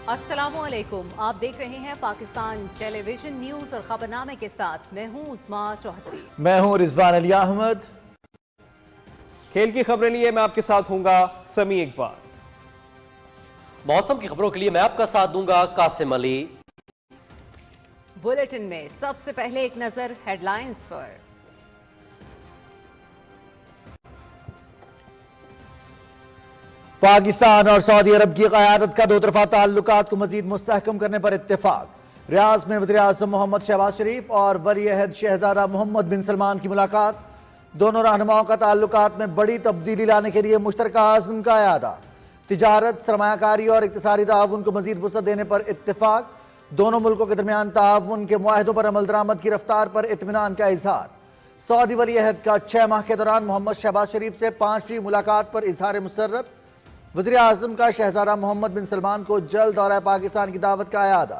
अस्सलामुअलैकुम, आप देख रहे हैं पाकिस्तान टेलीविजन न्यूज और खबरनामे के साथ मैं हूं उस्मा चौधरी। मैं हूं रिजवान अली अहमद। खेल की खबरें लिए मैं आपके साथ हूंगा समी इकबाल। मौसम की खबरों के लिए मैं आपका साथ दूंगा कासिम अली। बुलेटिन में सबसे पहले एक नजर हेडलाइंस पर। पाकिस्तान और सऊदी अरब की क़यादत का दो तरफा ताल्लुकात को मजीद मुस्तहकम करने पर इत्तेफाक। रियाज में वज़ीर आज़म मोहम्मद शहबाज शरीफ और वली अहद शहजादा मोहम्मद बिन सलमान की मुलाकात। दोनों रहनुमाओं का ताल्लुकात में बड़ी तब्दीली लाने के लिए मुश्तरका आज़म का इरादा। तिजारत, सरमायाकारी और इक़्तिसादी ताउन को मजीद वुसअत देने पर इत्तेफाक। दोनों मुल्कों के दरमियान ताउन के मुआहदों पर अमल दरामद की रफ्तार पर इत्मीनान का इजहार। सऊदी वली अहद का 6 माह के दौरान मोहम्मद शहबाज शरीफ से 5वीं मुलाकात पर इजहार मुसर्रत। वज़ीर आज़म का शहजादा मोहम्मद बिन सलमान को जल्द दौरा पाकिस्तान की दावत का इरादा।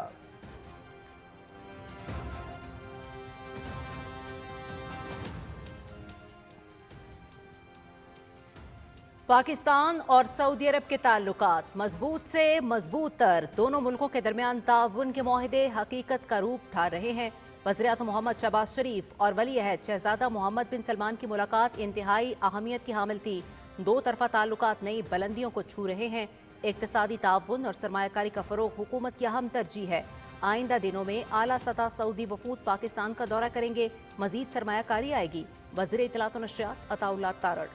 पाकिस्तान और सऊदी अरब के ताल्लुकात मजबूत से मजबूत तर। दोनों मुल्कों के दरमियान ताउन के मुआहदे हकीकत का रूप धार रहे हैं। वज़ीर आज़म मोहम्मद शहबाज शरीफ और वली अहद शहजादा मोहम्मद बिन सलमान की मुलाकात इंतहाई अहमियत की हामिल थी। दो तरफा ताल्लुकात नई बुलंदियों को छू रहे हैं। इक़्तिसादी ताउन और सरमायाकारी का फ़रोग़ हुकूमत की अहम तरजीह है। आइंदा दिनों में आला सतह सऊदी वफूद पाकिस्तान का दौरा करेंगे। मजीद सरमायाकारी आएगी। वज़ीर इत्तलात व नशरियात अताउल्लाह तारड़।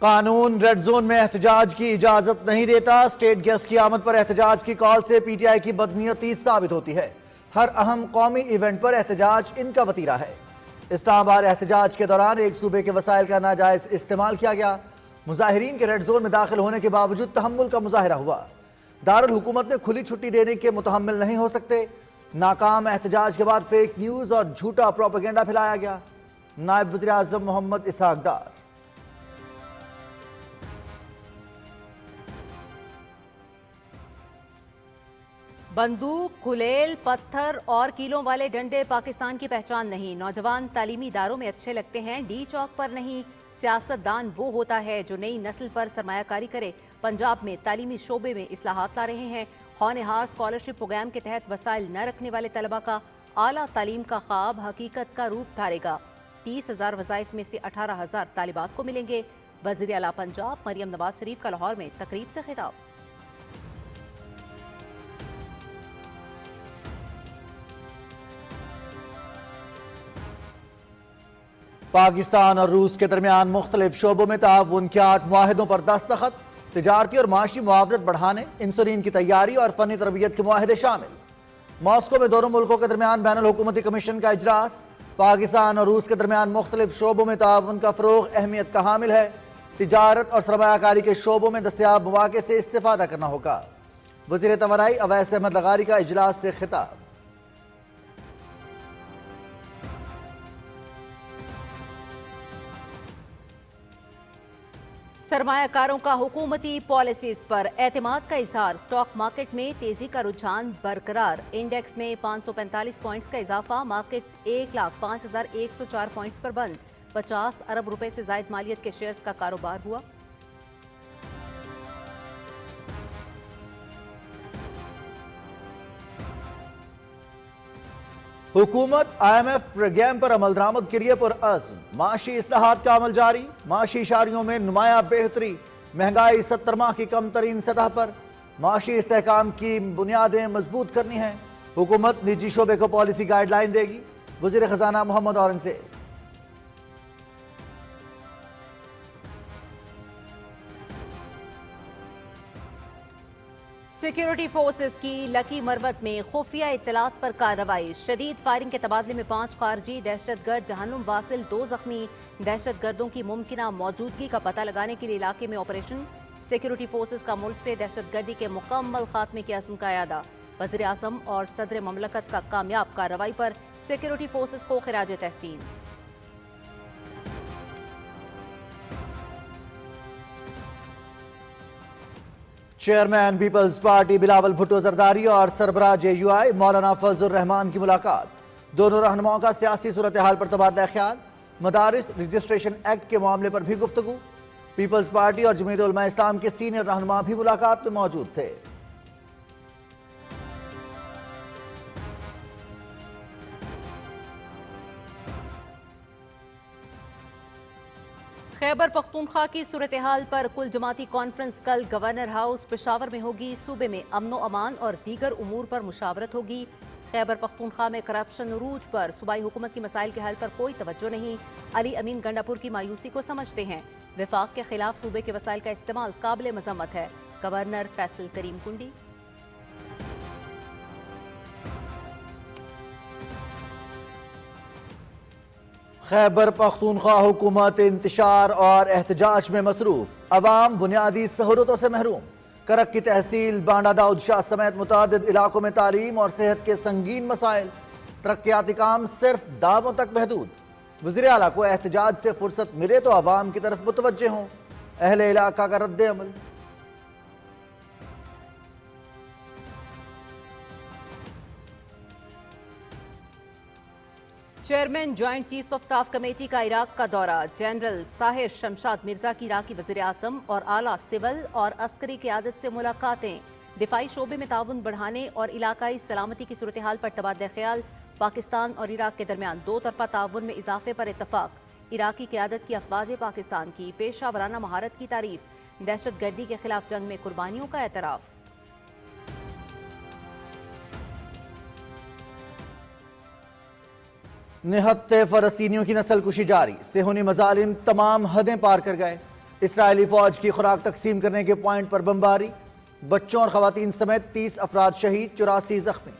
कानून रेड जोन में एहतजाज की इजाजत नहीं देता। स्टेट गेस्ट की आमद पर एहतजाज की कॉल से PTI की बदनीयती साबित होती है। हर अहम कौमी इवेंट पर एहतजाज इनका वतीरा है। इस्लामाबाद एहतजाज के दौरान एक सूबे के वसाइल का नाजायज इस्तेमाल किया गया। मुजाहिरीन के रेड जोन में दाखिल होने के बावजूद तहम्मुल का मुजाहिरा हुआ। दारुल हुकूमत में खुली छुट्टी देने के मुतहम्मिल नहीं हो सकते। नाकाम एहतजाज के बाद फेक न्यूज और झूठा प्रोपेगेंडा फैलाया गया। नायब वज़ीर आज़म मोहम्मद इसहाक डार। बंदूक, गुलेल, पत्थर और कीलों वाले डंडे पाकिस्तान की पहचान नहीं। नौजवान तालीमी इदारों में अच्छे लगते हैं, डी चौक पर नहीं। सियासतदान वो होता है जो नई नस्ल पर सरमायाकारी करे। पंजाब में तालीमी शोबे में इस्लाहात ला रहे हैं। होनहार स्कॉलरशिप प्रोग्राम के तहत वसाइल न रखने वाले तलबा का आला तालीम का ख्वाब हकीकत का रूप धारेगा। 30,000 वज़ाइफ में से 18,000 तालिबात को मिलेंगे। वज़ीर आला पंजाब मरियम नवाज शरीफ का लाहौर में तकरीब से खिताब। पाकिस्तान और रूस के दरमियान मुख्तलिफ शोबों में ताउन के 8 मुआहदों पर दस्तखत। तिजारती और माशी मुआवरत बढ़ाने, इंसुलिन की तैयारी और फनी तरबियत के मुआहदे शामिल। मॉस्को में दोनों मुल्कों के दरमियान बैनुल हुकूमती कमीशन का इजलास। पाकिस्तान और रूस के दरमियान मुख्तलिफ शोबों में ताउन का फ़रोग़ अहमियत का हामिल है। तिजारत और सरमायाकारी के शोबों में दस्तयाब मौक़े से इस्तिफ़ादा करना होगा। वज़ीर तवानाई अवैस अहमद लगारी का इजलास से खिताब। सरमायाकारों का हुकूमती पॉलिसीज पर एतमाद का इजहार। स्टॉक मार्केट में तेजी का रुझान बरकरार। इंडेक्स में 545 पॉइंट्स का इजाफा। मार्केट 1,05,104 पॉइंट्स पर बंद। 50 अरब रुपए से जायद मालियत के शेयर्स का कारोबार हुआ। हुकूमत IMF प्रोग्राम पर अमल दरामद के लिए पुरअज़्म। माशी इस्लाहात का अमल जारी। माशी इशारियों में नुमाया बेहतरी। महंगाई 70 माह की कम तरीन सतह पर। माशी इस्तेहकाम की बुनियादें मजबूत करनी है। हुकूमत निजी शोबे को पॉलिसी गाइडलाइन देगी। वज़ीर ख़जाना मोहम्मद औरंगज़ेब। सिक्योरिटी फोर्सेस की लकी मरवत में खुफिया इत्तलात पर कार्रवाई। शदीद फायरिंग के तबादले में 5 खारजी दहशतगर्द जहन्नुम वासिल, 2 जख्मी। दहशतगर्दों की मुमकिना मौजूदगी का पता लगाने के लिए इलाके में ऑपरेशन। सिक्योरिटी फोर्सेस का मुल्क से दहशतगर्दी के मुकम्मल खात्मे के अज़्म का इरादा। वज़ीर आज़म और सदर ममलकत का कामयाब कार्रवाई पर सिक्योरिटी फोर्सेस को खिराज तहसीन। चेयरमैन पीपल्स पार्टी बिलावल भुट्टो जरदारी और सरबराह JUI मौलाना फजल रहमान की मुलाकात। दोनों रहनुमाओं का सियासी सूरत हाल पर तबादला ख्याल। मदारिस रजिस्ट्रेशन एक्ट के मामले पर भी गुफ्तगू। पीपल्स पार्टी और जमीयत उलमा इस्लाम के सीनियर रहनुमा भी मुलाकात में मौजूद थे। खैबर पख्तूनख्वा की सूरत हाल पर कुल जमाती कॉन्फ्रेंस कल गवर्नर हाउस पेशावर में होगी। सूबे में अमन अमान और दीगर उमूर पर मुशावरत होगी। खैबर पख्तूनख्वा में करप्शन उरूज पर सूबाई हुकूमत की मसाइल के हल पर कोई तवज्जो नहीं। अली अमीन गंडापुर की मायूसी को समझते हैं। विफाक के खिलाफ सूबे के वसाइल का इस्तेमाल काबिल मजम्मत है। गवर्नर फैसल करीम कुंडी। खैबर पख्तूनख्वा हुकूमत इंतशार और एहतजाज में मसरूफ। अवाम बुनियादी सहूलतों से महरूम। करक की तहसील बांडा दाऊद शाह समेत मुतादिद इलाकों में तालीम और सेहत के संगीन मसाइल। तरक्याती काम सिर्फ दावों तक महदूद। वज़ीर आला को एहतजाज से फुर्सत मिले तो अवाम की तरफ मुतवज्जे हों। अहले इलाका का रद्द अमल। Chairman joint chief of staff committee का इराक का दौरा। जनरल साहिर शमशाद मिर्जा की इराकी वज़ीर आज़म और आला सिविल और अस्करी क़यादत से मुलाकातें। दिफाई शोबे में ताउन बढ़ाने और इलाकाई सलामती की सूरत हाल पर तबादला ख्याल। पाकिस्तान और इराक के दरमियान दो तरफा ताउन में इजाफे पर इत्तफाक। इराकी क़यादत की अफवाज पाकिस्तान की पेशा वराना महारत की तारीफ। दहशत गर्दी के खिलाफ जंग में कुर्बानियों का एतराफ़। निहत्ते फ़लस्तीनियों की नस्ल कुशी जारी। सेहूनी मजालिम तमाम हदें पार कर गए। इसराइली फौज की खुराक तकसीम करने के पॉइंट पर बमबारी। बच्चों और खवातीन समेत 30 अफराद शहीद, 84 जख्मी।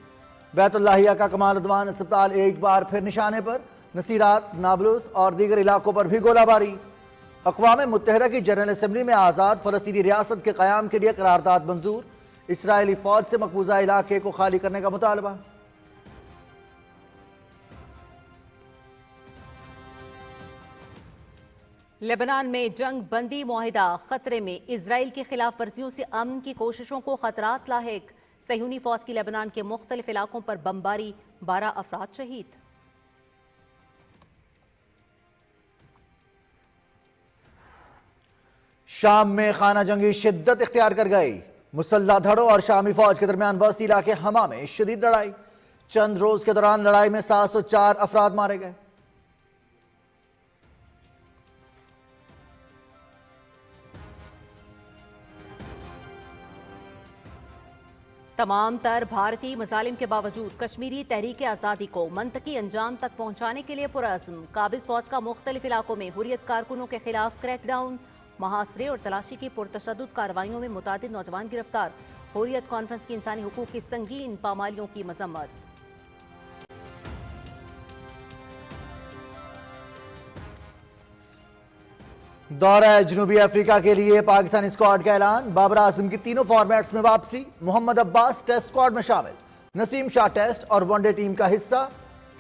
बैतुल्लाहिया का कमाल अदवान अस्पताल एक बार फिर निशाने पर। नसीरात, नाबलुस और दीगर इलाकों पर भी गोलाबारी। अक़वाम मुत्तहिदा की जनरल असम्बली में आज़ाद फ़लस्तीनी रियासत के क़याम के लिए करारदाद मंजूर। इसराइली फौज से मकबूजा इलाके को खाली करने का मुतालबा। लेबनान में जंग बंदी मुआहिदा खतरे में। इजराइल की खिलाफ वर्जियों से अमन की कोशिशों को खतरात लाहिक। सयूनी फौज की लेबनान के मुख्तलिफ इलाकों पर बमबारी, 12 अफराद शहीद। शाम में खाना जंगी शिद्दत इख्तियार कर गई। मुसल्ला धड़ों और शामी फौज के दरमियान बस्ती इलाके हमा में शदीद लड़ाई। चंद रोज के दौरान लड़ाई में 704 अफराद मारे गए। तमाम तर भारतीय मजालिम के बावजूद कश्मीरी तहरीक आज़ादी को मंतकी अंजाम तक पहुंचाने के लिए पुरअज़्म। काबिज फौज का मुख्तलिफ इलाकों में हुर्रियत कारकुनों के खिलाफ क्रैकडाउन। महासरे और तलाशी की पुरतशद्दुद कार्रवाइयों में मुतादिद नौजवान गिरफ्तार। हुर्रियत कॉन्फ्रेंस की इंसानी हुकूक की संगीन पामालियों की मजम्मत। दौरा जनूबी अफ्रीका के लिए पाकिस्तानी स्क्वाड का ऐलान। बाबर आजम की तीनों फॉर्मेट्स में वापसी। मोहम्मद अब्बास टेस्ट स्क्वाड में शामिल। नसीम शाह टेस्ट और वनडे टीम का हिस्सा।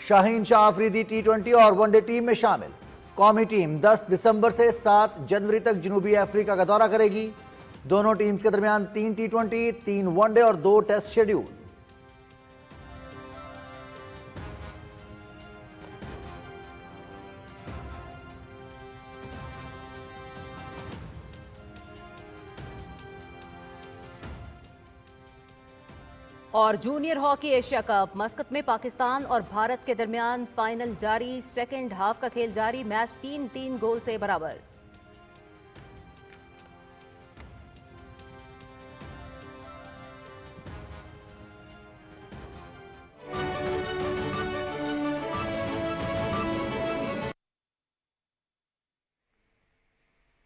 शाहीन शाह अफरीदी T20 और वनडे टीम में शामिल। कौमी टीम 10 दिसंबर से 7 जनवरी तक जनूबी अफ्रीका का दौरा करेगी। दोनों टीम्स के दरमियान 3 T20, 3 वनडे और 2 टेस्ट शेड्यूल। और जूनियर हॉकी एशिया कप मस्कत में पाकिस्तान और भारत के दरमियान फाइनल जारी। सेकंड हाफ का खेल जारी। मैच 3-3 गोल से बराबर।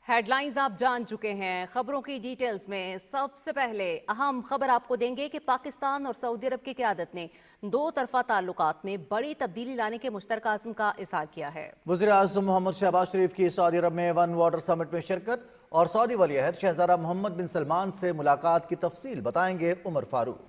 हेडलाइंस आप जान चुके हैं। खबरों की डिटेल्स में सबसे पहले अहम खबर आपको देंगे कि पाकिस्तान और सऊदी अरब की क़यादत ने दो तरफा ताल्लुकात में बड़ी तब्दीली लाने के मुश्तरका अज़्म का इज़हार किया है। वज़ीर आज़म मोहम्मद शहबाज शरीफ की सऊदी अरब में वन वाटर समिट में शिरकत और सऊदी वली अहद शहज़ादा मोहम्मद बिन सलमान से मुलाकात की तफसील बताएंगे उमर फारूक।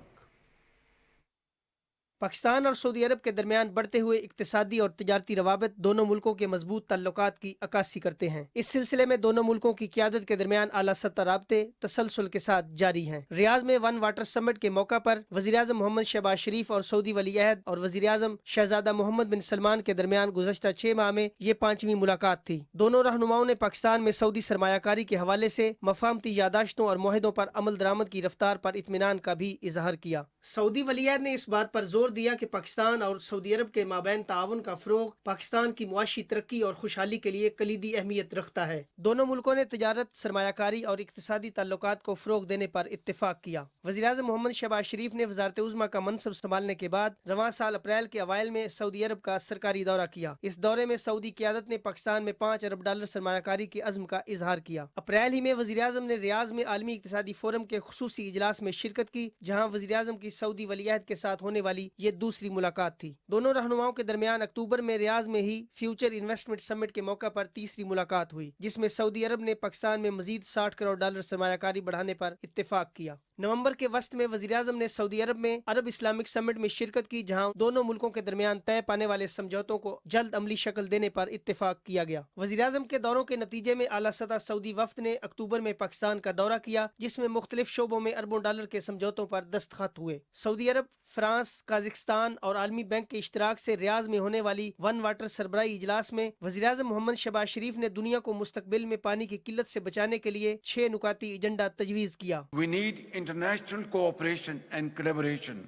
पाकिस्तान और सऊदी अरब के दरमियान बढ़ते हुए इक्तिसादी और तिजारती रवाबत दोनों मुल्कों के मजबूत ताल्लुकात की अक्कासी करते हैं। इस सिलसिले में दोनों मुल्कों की क़यादत के दरमियान आला सतह राब्ते तसलसल के साथ जारी हैं। रियाद में वन वाटर समिट के मौका पर वज़ीर-ए-आज़म मोहम्मद शहबाज शरीफ और सऊदी वली-ए-अहद और वज़ीर-ए-आज़म शहजादा मोहम्मद बिन सलमान के दरमियान गुज़श्ता 6 माह में ये 5वीं मुलाकात थी। दोनों रहनुमाओं ने पाकिस्तान में सऊदी सरमायाकारी के हवाले से मफाहमती यादाश्तों और मुआहदों पर अमल दरामद की रफ्तार पर इत्मीनान का भी इजहार किया। सऊदी वली-ए-अहद ने इस बात पर जोर दिया कि पाकिस्तान और सऊदी अरब के माबैन ताउन का फ़रोग़ पाकिस्तान की मुआशी तरक्की और खुशहाली के लिए कलीदी अहमियत रखता है। दोनों मुल्कों ने तिजारत, सरमायाकारी और इक़्तिसादी ताल्लुकात को फ़रोग़ देने पर इत्तेफाक किया। वज़ीर-ए-आज़म मोहम्मद शहबाज शरीफ ने वज़ारत उज़्मा का मनसब संभालने के बाद रवां साल अप्रैल के अवाइल में सऊदी अरब का सरकारी दौरा किया। इस दौरे में सऊदी क़यादत ने पाकिस्तान में $5 अरब सरमायाकारी के अज़्म का इजहार किया। अप्रैल ही में वज़ीर-ए-आज़म ने रियाद में आलमी इक़्तिसादी फोरम के खुसूसी इजलास में शिरकत की, जहाँ वज़ीर-ए-आज़म की सऊदी वली-अहद के साथ होने वाली ये दूसरी मुलाकात थी। दोनों रहनुमाओं के दरमियान अक्टूबर में रियाद में ही फ्यूचर इन्वेस्टमेंट समिट के मौका पर तीसरी मुलाकात हुई, जिसमें सऊदी अरब ने पाकिस्तान में मजीद $60 करोड़ सरमायाकारी बढ़ाने पर इत्तेफाक किया। नवंबर के वस्त में वज़ीर-ए-आज़म ने सऊदी अरब में अरब इस्लामिक समिट में शिरकत की, जहां दोनों मुल्कों के दरमियान तय पाने वाले समझौतों को जल्द अमली शक्ल देने पर इत्तेफाक किया गया। वज़ीर-ए-आज़म के दौरों के नतीजे में आला सतह सऊदी वफ्द ने अक्टूबर में पाकिस्तान का दौरा किया, जिसमें मुख्तलिफ शोबों में अरबों डॉलर के समझौतों पर दस्तखत हुए। सऊदी अरब, फ्रांस, काज़ाकिस्तान और आलमी बैंक के इश्तराक से रियाद में होने वाली वन वाटर सरबराही इजलास में वज़ीर-ए-आज़म मोहम्मद शहबाज शरीफ ने दुनिया को मुस्तकबिल में पानी की किल्लत से बचाने के लिए 6 नुकाती एजेंडा तजवीज़ किया। We need international cooperation and collaboration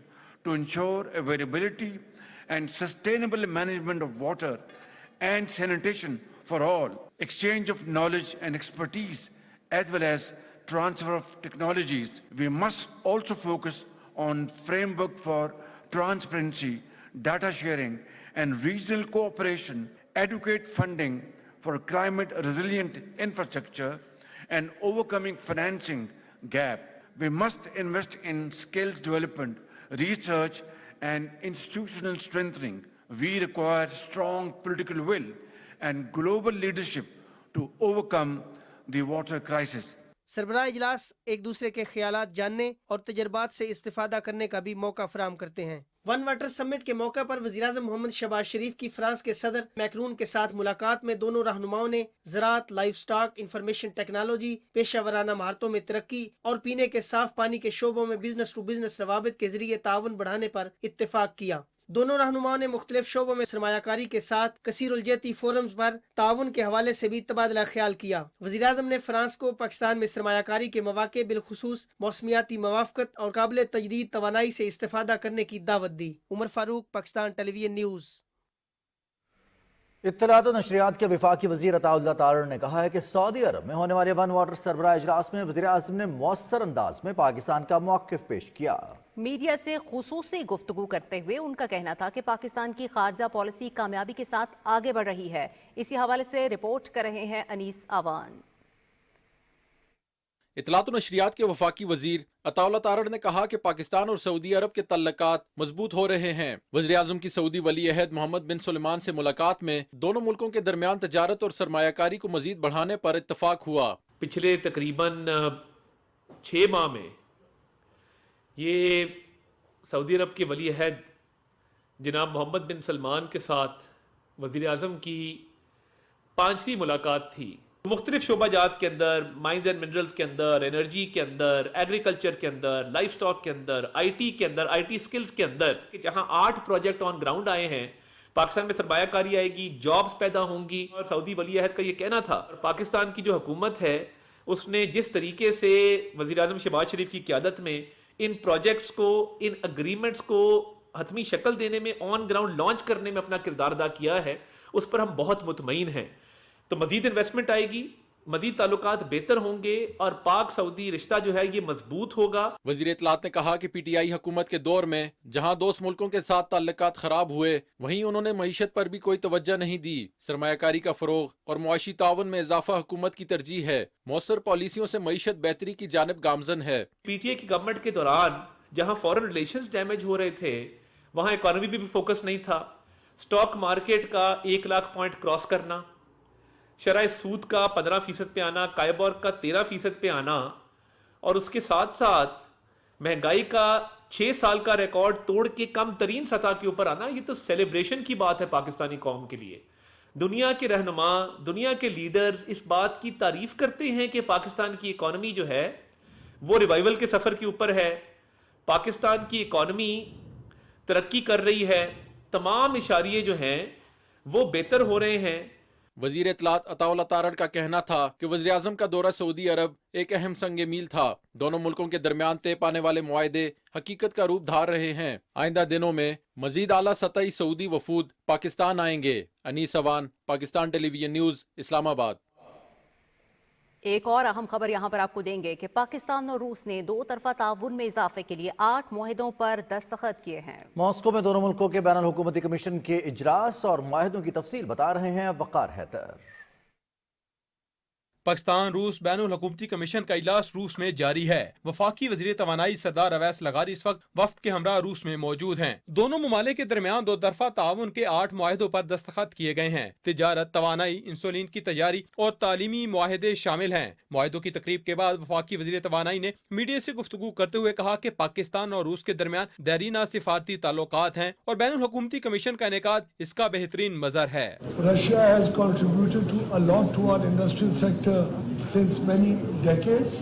to ensure availability and sustainable management of water and sanitation for all, exchange of knowledge and expertise, as well as transfer of technologies. We must also focus on framework for transparency, data sharing, and regional cooperation, adequate funding for climate resilient infrastructure, and overcoming financing gap. We must invest in skills development, research, and institutional strengthening. We require strong political will and global leadership to overcome the water crisis. सरबराह इजलास एक दूसरे के ख्यालात जानने और तजर्बात से इस्तिफादा करने का भी मौका फराहम करते हैं। वन वाटर समिट के मौका पर वज़ीर-ए-आज़म मोहम्मद शहबाज शरीफ की फ्रांस के सदर मैक्रून के साथ मुलाकात में दोनों रहनुमाओं ने ज़राअत, लाइफ स्टॉक, इंफॉर्मेशन टेक्नोलॉजी, पेशा वराना महारतों में तरक्की और पीने के साफ पानी के शोबों में बिजनेस टू बिजनेस रवाबित के जरिए ताउन बढ़ाने पर इत्तेफाक किया। दोनों रहनुमाओं ने मुख्तलिफ शोबों में सरमायाकारी के साथ कसीरुल-जहती फोरम्स पर ताउन के हवाले से भी तबादला ख्याल किया। वज़ीर-ए-आज़म ने फ्रांस को पाकिस्तान में सरमायाकारी के मौके बिलखुसूस मौसमियाती मवाफ़क़त और काबिल तजदीद तवानाई से इस्तिफादा करने की दावत दी। Umar Farooq, Pakistan television news. इत्तलात और नशरियात के वफाकी वज़ीर अताउल्लाह तारड़ ने कहा है कि सऊदी अरब में होने वाले वन वाटर सरबराह इजलास में वज़ीर-ए-आज़म ने मौसर अंदाज में पाकिस्तान का मौक़िफ़ पेश किया। मीडिया से खुसूसी गुफ्तगू करते हुए उनका कहना था कि पाकिस्तान की खारजा पॉलिसी कामयाबी के साथ आगे बढ़ रही है। इसी हवाले से रिपोर्ट कर रहे हैं अनीस आवान। इत्तलात और नशरियात के वफाकी वजीर अताउल्लाह तारड़ ने कहा कि पाकिस्तान और सऊदी अरब के तल्लुकात मजबूत हो रहे हैं। वज़ीर-ए-आज़म की सऊदी वली-ए-अहद मोहम्मद बिन सलमान से मुलाकात में दोनों मुल्कों के दरमियान तजारत और सरमायाकारी को मजीद बढ़ाने पर इत्तफाक हुआ। पिछले तकरीबन 6 माह में ये सऊदी अरब के वली-ए-अहद जनाब मोहम्मद बिन सलमान के साथ वज़ीर-ए-आज़म की 5वीं मुलाकात थी। मुख्तलिफ शोबाजात के अंदर, माइंस एंड मिनरल्स के अंदर, एनर्जी के अंदर, एग्रीकल्चर के अंदर, लाइफ स्टॉक के अंदर, IT के अंदर, IT स्किल्स के अंदर, जहां 8 प्रोजेक्ट ऑन ग्राउंड आए हैं। पाकिस्तान में सरमायाकारी आएगी, जॉब्स पैदा होंगी। और सऊदी वली-ए-अहद का ये कहना था, पाकिस्तान की जो हुकूमत है उसने जिस तरीके से वज़ीर-ए-आज़म शहबाज शरीफ की क़यादत में इन प्रोजेक्ट्स को, इन अग्रीमेंट्स को हतमी शक्ल देने में, ऑन ग्राउंड लॉन्च करने में अपना किरदार अदा किया है, उस पर हम बहुत मुतमईन हैं। तो मजीद इन्वेस्टमेंट आएगी, मजीद ताल्लुकात बेहतर होंगे और पाक सऊदी रिश्ता जो है ये मजबूत होगा। वज़ीर इत्तलात ने कहा कि PTI हुकूमत के दौर में जहां दोस्त मुल्कों के साथ ताल्लुकात खराब हुए, वहीं उन्होंने मईशत पर भी कोई तवज्जो नहीं दी। सरमायाकारी का फरोग और मुआशी ताउन में इजाफा हुकूमत की तरजीह है। मौसर पॉलिसियों से मईशत बेहतरी की जानिब गामजन है। PTI की गवर्नमेंट के दौरान जहां फॉरेन रिलेशंस डैमेज हो रहे थे, वहां इकॉनमी भी फोकस नहीं था। स्टॉक मार्केट का 1 लाख पॉइंट क्रॉस करना, शरह सूद का 15% पे आना, कायबोर का 13% पे आना, और उसके साथ साथ महंगाई का 6 साल का रिकॉर्ड तोड़ के कम तरीन सतह के ऊपर आना, ये तो सेलिब्रेशन की बात है पाकिस्तानी कौम के लिए। दुनिया के रहनुमा, दुनिया के लीडर्स इस बात की तारीफ करते हैं कि पाकिस्तान की इकॉनमी जो है वो रिवाइवल के सफ़र के ऊपर है, पाकिस्तान की इकॉनमी तरक्की कर रही है, तमाम इशारे जो हैं वो बेहतर हो रहे हैं। वजीर इत्तलात अताउल्लाह तारड़ का कहना था कि वज़ीर आज़म का दौरा सऊदी अरब एक अहम संग मील था। दोनों मुल्कों के दरमियान तय पाने वाले मुआहदे हकीकत का रूप धार रहे हैं। आइंदा दिनों में मजीद आला सतही सऊदी वफूद पाकिस्तान आएंगे। Anees Awan, Pakistan television news, Islamabad. एक और अहम खबर यहां पर आपको देंगे कि पाकिस्तान और रूस ने 2 तरफा ताउन में इजाफे के लिए 8 मुआहदों पर दस्तखत किए हैं। मॉस्को में दोनों मुल्कों के बैनुल हुकूमती कमीशन के इजलास और मुआहदों की तफसील बता रहे हैं वक़ार हैदर। पाकिस्तान रूस बैनुल हुकूमती कमीशन का इजलास रूस में जारी है। वफाकी वजीर तवानाई सरदार अवैस लगारी इस वक्त वफ्द के हमरा रूस में मौजूद हैं। दोनों ममालिक के दरमियान 2 तरफा ताउन के 8 मुआहदों पर दस्तखत किए गए हैं। तिजारत, तवानाई, इंसुलिन की तैयारी और तालीमी मुआहदे शामिल हैं। मुआहदों की तकरीब के बाद वफाकी वजीर तवानाई ने मीडिया से गुफ्तगू करते हुए कहा कि पाकिस्तान और रूस के दरमियान देरीना सिफारती ताल्लुकात हैं और बैनुल हुकूमती कमीशन का इनेकाद इसका बेहतरीन मज़हर है। Russia has contributed to a lot to our industrial sector since many decades,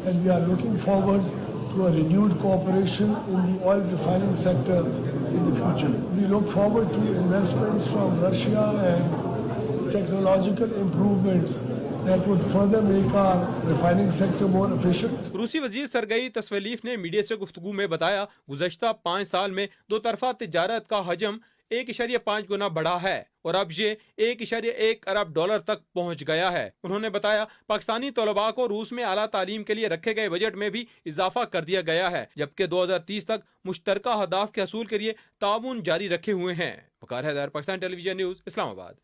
and we are looking forward to a renewed cooperation in the oil refining sector in the future. We look forward to investments from Russia and technological improvements that would further make our refining sector more efficient. रूसी वजीर Sergei तस्वलीफ ने media से गुफ्तगू में बताया, गुज़श्ता 5 साल में 2 तरफा तिजारत का हजम 1.5 गुना बढ़ा है और अब ये 1.1 अरब डॉलर तक पहुंच गया है। उन्होंने बताया, पाकिस्तानी तलबा को रूस में आला तालीम के लिए रखे गए बजट में भी इजाफा कर दिया गया है, जबकि 2030 तक मुश्तरका अहदाफ के हसूल के लिए ताउन जारी रखे हुए हैं। वक़ार हैदर, पाकिस्तान टेलीविजन न्यूज़, इस्लामाबाद।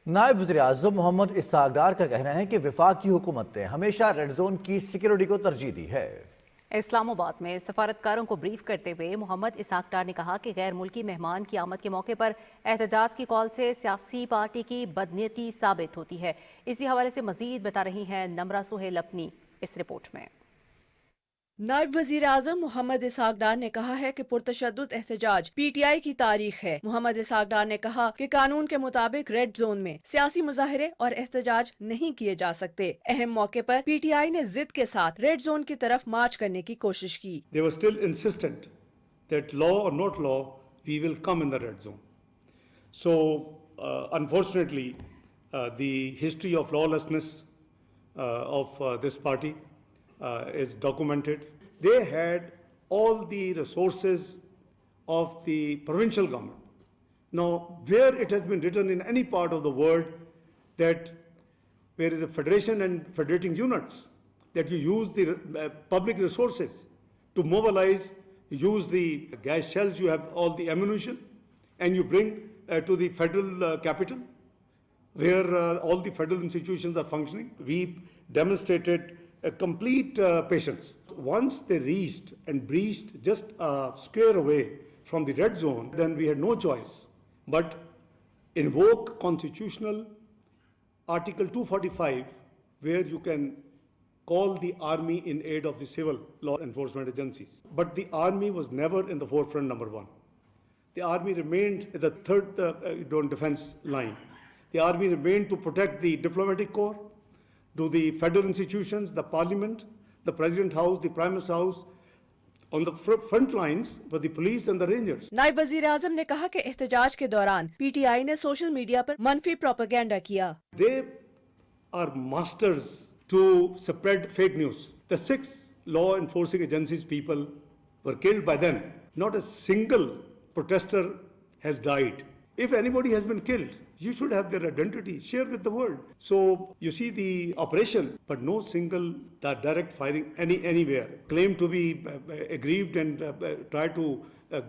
नायब वज़ीर आज़म मोहम्मद इसहाक डार का कहना है कि वफाकी हुकूमत ने हमेशा रेड जोन की सिक्योरिटी को तरजीह दी है। इस्लामाबाद में सफारतकारों को ब्रीफ करते हुए मोहम्मद इसहाक डार ने कहा कि गैर मुल्की मेहमान की आमद के मौके पर एहतजाज की कॉल से सियासी पार्टी की बदनीयती साबित होती है। इसी हवाले से मजीद बता रही हैं नमरा सुहेल अपनी इस रिपोर्ट में। नायब वजीर आजम मोहम्मद इसहाक डार ने कहा है कि पुरतशद्दुद एहतजाज PTI की तारीख है। मोहम्मद इसहाक डार ने कहा कि कानून के मुताबिक रेड जोन में सियासी मुजाहरे और एहतजाज नहीं किए जा सकते। अहम मौके पर PTI ने जिद के साथ रेड जोन की तरफ मार्च करने की कोशिश की। They were still insistent that law or not law, we will come in the red zone. So, unfortunately, the history of lawlessness of this party is documented. They had all the resources of the provincial government. Now, where it has been written in any part of the world that there is a federation and federating units, that you use the public resources to mobilize, use the gas shells, you have all the ammunition, and you bring to the federal capital, where all the federal institutions are functioning. We demonstrated a complete patience. Once they reached and breached just a square away from the red zone, then we had no choice but invoke constitutional Article 245, where you can call the army in aid of the civil law enforcement agencies. But the army was never in the forefront, number one. The army remained at the third defense line. The army remained to protect the diplomatic corps, to the federal institutions, the parliament, the president house, the prime minister house. On the front lines were the police and the rangers. नायब वजीर आजम ने कहा कि एहतजाज के दौरान PTI ने social media पर मनफी प्रोपेगेंडा किया। They are masters to spread fake news. The 6 law enforcing agencies people were killed by them. Not a single protester has died. If anybody has been killed, you should have their identity, share with the world. So you see the operation, but no single direct firing anywhere. Claim to be aggrieved and try to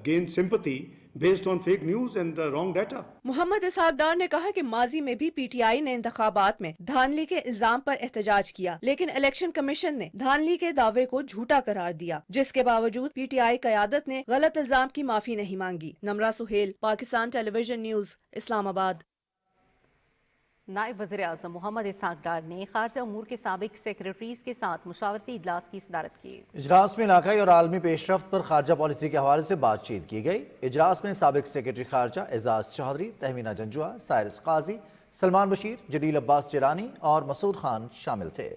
gain sympathy based on fake news and wrong data. Mohammad इसहाक डार ने कहा कि माजी में भी PTI ने इंतखाबात में धांधली के इल्जाम पर एहतजाज किया, लेकिन इलेक्शन कमीशन ने धांधली के दावे को झूठा करार दिया, जिसके बावजूद PTI क़यादत ने गलत इल्जाम की माफी नहीं मांगी। Namra Suhail, Pakistan television news, Islamabad. नायब वज़ीर आज़म मोहम्मद इसहाक डार ने खारजा अमूर के साबिक सेक्रेटरीज के साथ मुशावरती इजलास की सदारत की। इजलास में इलाकाई और आलमी पेशरफ्त पर खारजा पॉलिसी के हवाले से बातचीत की गई। इजलास में साबिक सेक्रेटरी खारजा एजाज चौधरी, तहमीना जंजुआ, साइरस काजी, सलमान बशीर, जलील अब्बास जिलानी और मसूद खान शामिल थे।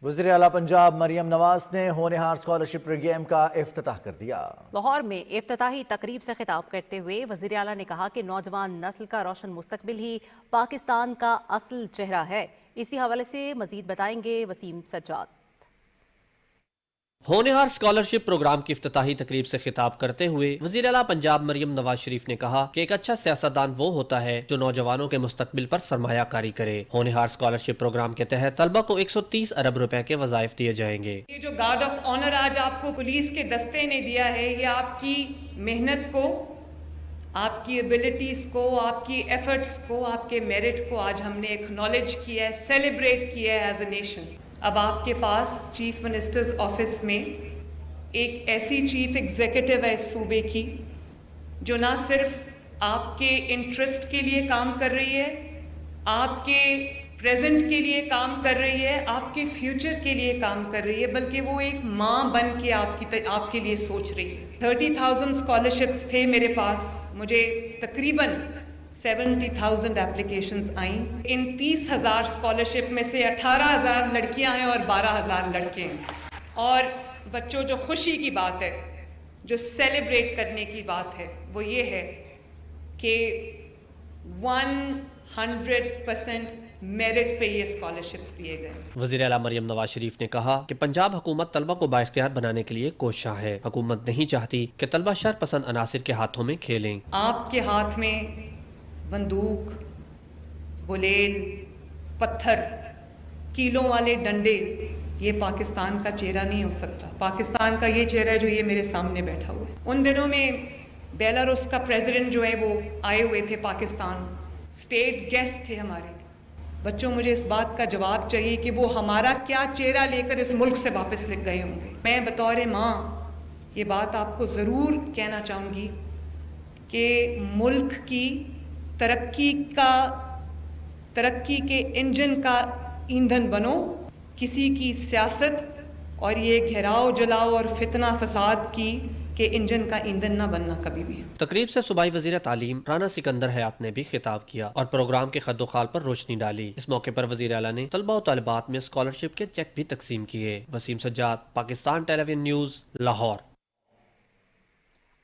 वज़ीर आला पंजाब मरियम नवाज ने होनहार स्कॉलरशिप प्रोग्राम का इफ्तिताह कर दिया। लाहौर में इफ्तिताही तकरीब से खिताब करते हुए वज़ीर आला ने कहा कि नौजवान नस्ल का रोशन मुस्तकबिल ही पाकिस्तान का असल चेहरा है। इसी हवाले से मजीद बताएंगे वसीम सज्जाद। होनहार स्कॉलरशिप प्रोग्राम की इफ्तिताही तकरीब से खिताब करते हुए वज़ीर आला पंजाब मरियम नवाज शरीफ ने कहा कि एक अच्छा सियासतदान वो होता है जो नौजवानों के मुस्तकबिल पर सरमायाकारी करे। होनहार स्कॉलरशिप प्रोग्राम के तहत तलबा को 130 अरब रुपए के वज़ाइफ दिए जाएंगे। ये जो गार्ड ऑफ ऑनर आज आपको पुलिस के दस्ते ने दिया है, ये आपकी मेहनत को, आपकी एबिलिटीज को, आपकी एफर्ट्स को, आपके मेरिट को आज हमने एक्नॉलेज किया है, सेलिब्रेट किया है एज ए नेशन। अब आपके पास चीफ मिनिस्टर्स ऑफिस में एक ऐसी चीफ एग्जीक्यूटिव है इस सूबे की जो ना सिर्फ आपके इंटरेस्ट के लिए काम कर रही है, आपके प्रेजेंट के लिए काम कर रही है, आपके फ्यूचर के लिए काम कर रही है, बल्कि वो एक माँ बन के आपके लिए सोच रही है। 30,000 स्कॉलरशिप्स थे मेरे पास, मुझे तकरीबन 70,000 एप्लीकेशंस आई। इन 30,000 स्कॉलरशिप में से 18,000 लड़कियां हैं और 12,000 लड़के हैं। और बच्चों, जो खुशी की बात है, जो सेलिब्रेट करने की बात है, वो ये है कि 100% मेरिट पे ये स्कॉलरशिप्स दिए गए। वज़ीर आला मरियम नवाज शरीफ ने कहा कि पंजाब हुकूमत तलबा को बाइख्तियार बनाने के लिए कोशिश है। हुकूमत नहीं चाहती कि तलबा शर पसंद अनासिर के हाथों में खेलें। आपके हाथ में बंदूक, गुलेल, पत्थर, कीलों वाले डंडे, ये पाकिस्तान का चेहरा नहीं हो सकता। पाकिस्तान का ये चेहरा है जो ये मेरे सामने बैठा हुआ है। उन दिनों में बेलारूस का प्रेसिडेंट जो है वो आए हुए थे पाकिस्तान, स्टेट गेस्ट थे हमारे। बच्चों, मुझे इस बात का जवाब चाहिए कि वो हमारा क्या चेहरा लेकर इस मुल्क से वापस लिख गए होंगे। मैं बतौर माँ ये बात आपको ज़रूर कहना चाहूँगी कि मुल्क की तरक्की के इंजन का ईंधन बनो। किसी की सियासत और ये घेराव जलाओ और फितना फसाद के इंजन का ईंधन ना बनना कभी भी। तकरीब से सूबाई वज़ीर तालीम राना सिकंदर हयात ने भी खिताब किया और प्रोग्राम के खद्दोखाल पर रोशनी डाली। इस मौके पर वज़ीर आला ने तलबा और तालिबात में स्कॉलरशिप के चेक भी तकसीम किए। Waseem Sajjad, Pakistan television news, Lahore.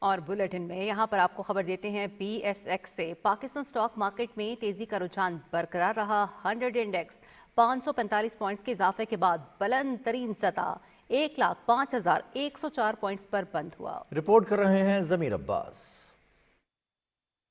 और बुलेटिन में यहाँ पर आपको खबर देते हैं PSX से। पाकिस्तान स्टॉक मार्केट में तेजी का रुझान बरकरार रहा। 100 इंडेक्स 545 पॉइंट्स के इजाफे के बाद बुलंद तरीन सतह 1,05,104 पॉइंट्स पर बंद हुआ। रिपोर्ट कर रहे हैं जमीर अब्बास।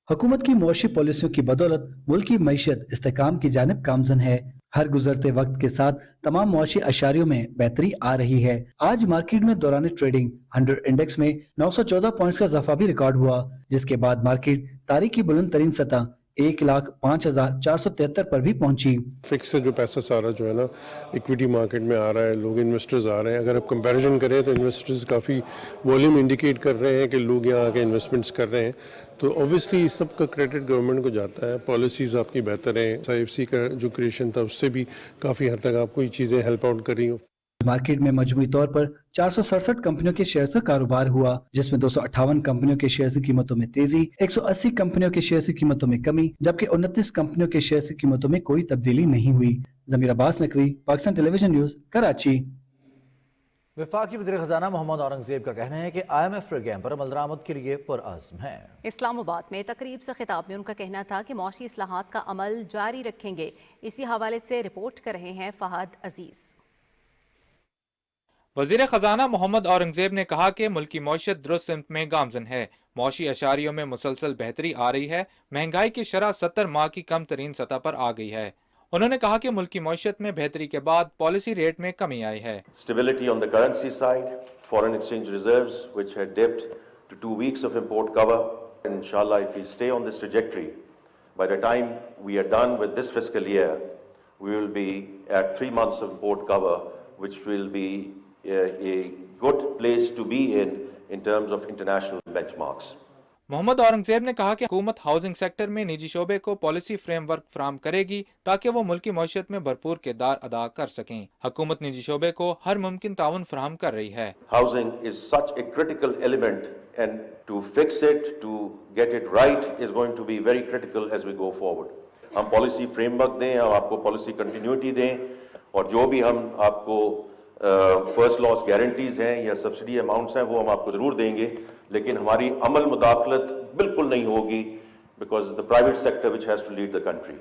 हुकूमत की मुआशी पॉलिसियों की बदौलत मुल्क की मईशत इस्तेकाम की जानिब गामजन है। हर गुजरते वक्त के साथ तमाम मुआशी अशारियों में बेहतरी आ रही है। आज मार्केट में दौरान ट्रेडिंग 100 इंडेक्स में 914 पॉइंट्स का इजाफा भी रिकॉर्ड हुआ, जिसके बाद मार्केट तारीख की बुलंद तरीन सतह 1,05,473 पर भी पहुंची। फिक्स से जो पैसा सारा जो है ना इक्विटी मार्केट में आ रहा है, लोग इन्वेस्टर्स आ रहे हैं। अगर आप कंपैरिजन करें तो इन्वेस्टर्स काफ़ी वॉल्यूम इंडिकेट कर रहे हैं कि लोग यहाँ आके इन्वेस्टमेंट्स कर रहे हैं। तो ऑब्वियसली इस सब का क्रेडिट गवर्नमेंट को जाता है। पॉलिसीज़ आपकी बेहतर हैं। IFC का जो क्रिएशन था उससे भी काफ़ी हद तक आपको ये चीज़ें हेल्प आउट कर रही हैं। मार्केट में मजमूई तौर पर 467 कंपनियों के शेयर का कारोबार हुआ, जिसमें 258 कंपनियों के शेयर की कीमतों में तेजी, 180 कंपनियों के शेयर की कीमतों में कमी, जबकि 29 कंपनियों के शेयर की कीमतों में कोई तब्दीली नहीं हुई। जमीर अब्बास नकवी, पाकिस्तान टेलीविजन न्यूज़, कराची। वफाकी वज़ीर ख़ज़ाना मोहम्मद औरंगज़ेब का कहना है कि IMF प्रोग्राम पर अमल दरामद के लिए पुरअज़्म है। इस्लामाबाद में तकरीब से खिताब में उनका कहना था कि मौशी इस्लाहात का अमल जारी रखेंगे। इसी हवाले से रिपोर्ट कर रहे हैं फहद अजीज। वज़ीर ख़ज़ाना मोहम्मद औरंगज़ेब ने कहा कि मुल्क की मईशत दुरुस्त सिमत में गामजन है। मौशी अशारियों में मुसलसल बेहतरी आ रही है। महंगाई की शरह 70 माह की कम तरीन सतह पर आ गई है। उन्होंने कहा कि मुल्क की मईशत में बेहतरी के बाद पॉलिसी रेट में कमी आई है। Stability on the currency side, foreign exchange reserves which had dipped to 2 weeks of import cover. Inshallah, if we stay on this trajectory, by the time we are done with this fiscal year, we will be at 3 months of import cover, which will be a good place to be in terms of international benchmarks. Mohammad Aurangzeb ने कहा कि हुकूमत housing sector में निजी शोबे को policy framework फराहम करेगी ताकि वो मुल्की मईशत में भरपूर किरदार अदा कर सकें। हुकूमत निजी शोबे को हर मुमकिन ताउन फराहम कर रही है। Housing is such a critical element and to fix it, to get it right is going to be very critical as we go forward. हम पॉलिसी फ्रेमवर्क दें, हम आपको पॉलिसी कंटिन्यूटी दें और जो भी हम आपको फर्स्ट लॉस गारंटीज हैं या सब्सिडी अमाउंट्स हैं वो हम आपको ज़रूर देंगे, लेकिन हमारी अमल मुदाखलत बिल्कुल नहीं होगी because the private sector which has to lead the country.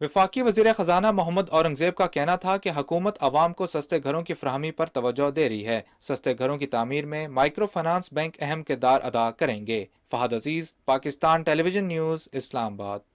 वफाकी वज़ीर ख़जाना मोहम्मद औरंगजेब का कहना था कि हुकूमत अवाम को सस्ते घरों की फराहमी पर तवज्जो दे रही है। सस्ते घरों की तामीर में माइक्रो फाइनेंस बैंक अहम किरदार अदा करेंगे। फहद अजीज, पाकिस्तान टेलीविजन न्यूज़, इस्लामाबाद।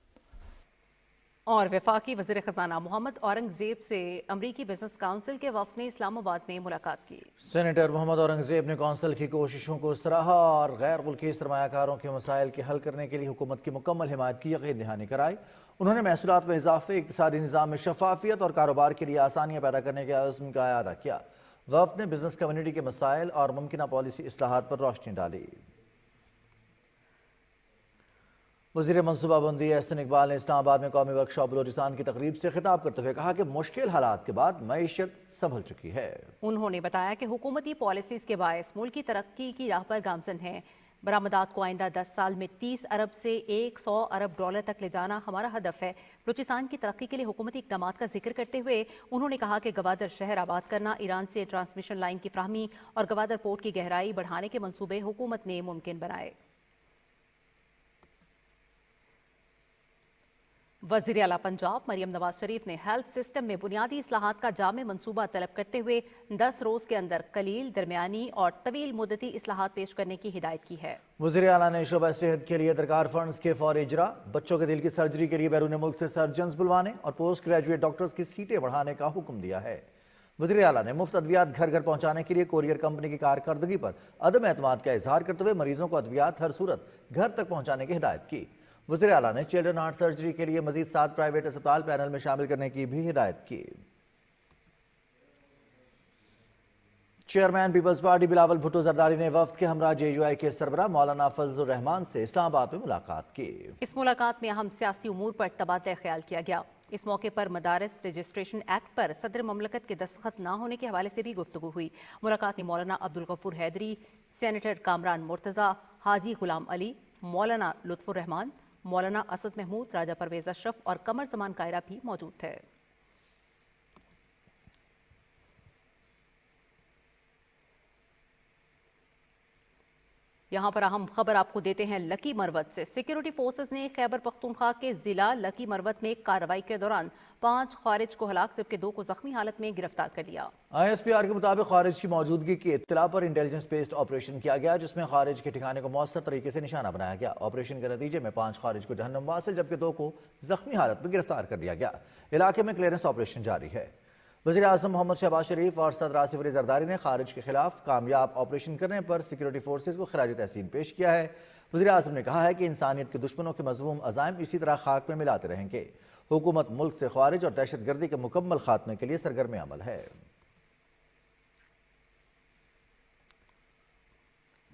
और वफाकी वज़ीर ख़जाना मोहम्मद औरंगजेब से अमरीकी बिजनेस काउंसिल के वफ़द ने इस्लामाबाद में मुलाकात की। सेनेटर मोहम्मद औरंगजेब ने कौंसिल की कोशिशों को सराहा और गैर मुल्की सरमायाकारों के मसाइल के हल करने के लिए हुकूमत की मुकम्मल हिमायत की यकीन दहानी कराई। उन्होंने महसूलात में इजाफे, इक़्तिसादी निज़ाम में शफाफियत और कारोबार के लिए आसानियाँ पैदा करने के अज़्म का अयादा किया। वफ़द ने बिजनेस कम्युनिटी के मसाइल और मुमकिन पॉलिसी इस्लाहात पर रोशनी डाली। वज़ीर मनसूबाबंदी एहसन इकबाल ने इस्लामाबाद में कौमी वर्कशॉप बलोचिस्तान की तकरीब से खिताब करते हुए कहा कि मुश्किल हालात के बाद मईशत संभल चुकी है। उन्होंने बताया कि हुकूमती पॉलिसीज के बायस मुल्क की तरक्की की राह पर गामजन है। बरामदात को आइंदा 10 साल में 30 अरब से 100 अरब डॉलर तक ले जाना हमारा हदफ है। बलूचिस्तान की तरक्की के लिए हुकूमती इक़दाम का जिक्र करते हुए उन्होंने कहा कि गवादर शहर आबाद करना, ईरान से ट्रांसमिशन लाइन की फ्राहमी और गवादर पोर्ट की गहराई बढ़ाने के मनसूबे हुकूमत ने मुमकिन बनाए। वज़ीर आला पंजाब मरियम नवाज शरीफ ने हेल्थ सिस्टम में बुनियादी इस्लाहात का जामे मंसूबा तलब करते हुए 10 रोज़ के अंदर कलील, दरमियानी और तवील मुद्दती इस्लाहात पेश करने की हिदायत की है। वज़ीर आला ने शोबा सेहत के लिए दरकार फंड्स के फौरी इजरा, बच्चों के दिल की सर्जरी के लिए बैरून मुल्क से सर्जन्स बुलवाने और पोस्ट ग्रेजुएट डॉक्टर्स की सीटें बढ़ाने का हुक्म दिया है। वज़ीर आला ने मुफ्त अद्वियात घर घर पहुँचाने के लिए कोरियर कंपनी की कारकर्दगी पर अदम एतमाद का इजहार करते हुए मरीजों को अद्वियात हर सूरत घर तक पहुँचाने की हिदायत की। वज़ीर आला ने चिल्ड्रन हार्ट सर्जरी के लिए मजीद 7 प्राइवेट अस्पताल पैनल में शामिल करने की भी हिदायत की। चेयरमैन पीपल्स पार्टी बिलावल भुट्टो जरदारी ने वफ्द के हमरा JUI के सरबराह मौलाना फजलुर रहमान से इस्लामाबाद में मुलाकात की। इस मुलाकात में अहम सियासी उमूर पर तबादला ख्याल किया गया। इस मौके पर मदारिस रजिस्ट्रेशन एक्ट पर सदर ममलकत के दस्तखत न होने के हवाले से भी गुफ्तगू हुई। मुलाकात में मौलाना अब्दुल गफूर हैदरी, सेनेटर कामरान मुर्तज़ा, हाजी गुलाम अली, मौलाना लुत्फुर रहमान, मौलाना असद महमूद, राजा परवेज अशरफ और कमर जमान कायरा भी मौजूद थे। यहाँ पर अहम खबर आपको देते हैं लकी मरवत से। सिक्योरिटी फोर्सेस ने खैबर पख्तूनख्वा के जिला लकी मरवत में कार्रवाई के दौरान 5 खारिज को हलाक जबकि 2 को जख्मी हालत में गिरफ्तार कर लिया। ISPR के मुताबिक खारिज की मौजूदगी की इत्तला पर इंटेलिजेंस बेस्ड ऑपरेशन किया गया जिसमें खारिज के ठिकाने को मौसर तरीके से निशाना बनाया गया। ऑपरेशन के नतीजे में 5 खारिज को जहन्नम वासिल जबकि 2 को जख्मी हालत में गिरफ्तार कर लिया गया। इलाके में क्लियरेंस ऑपरेशन जारी है। वज़ीर आज़म मोहम्मद शहबाज शरीफ और सदर आसिफ अली जरदारी ने खारिज के खिलाफ कामयाब ऑपरेशन करने पर सिक्योरिटी फोर्सेज को खराज तहसीन पेश किया है। वज़ीर आज़म ने कहा है कि इंसानियत के दुश्मनों के मज़मूम अज़ाइम इसी तरह खाक में मिलाते रहेंगे। हुकूमत मुल्क से खारिज और दहशतगर्दी के मुकम्मल खात्मे के लिए सरगर्म अमल है।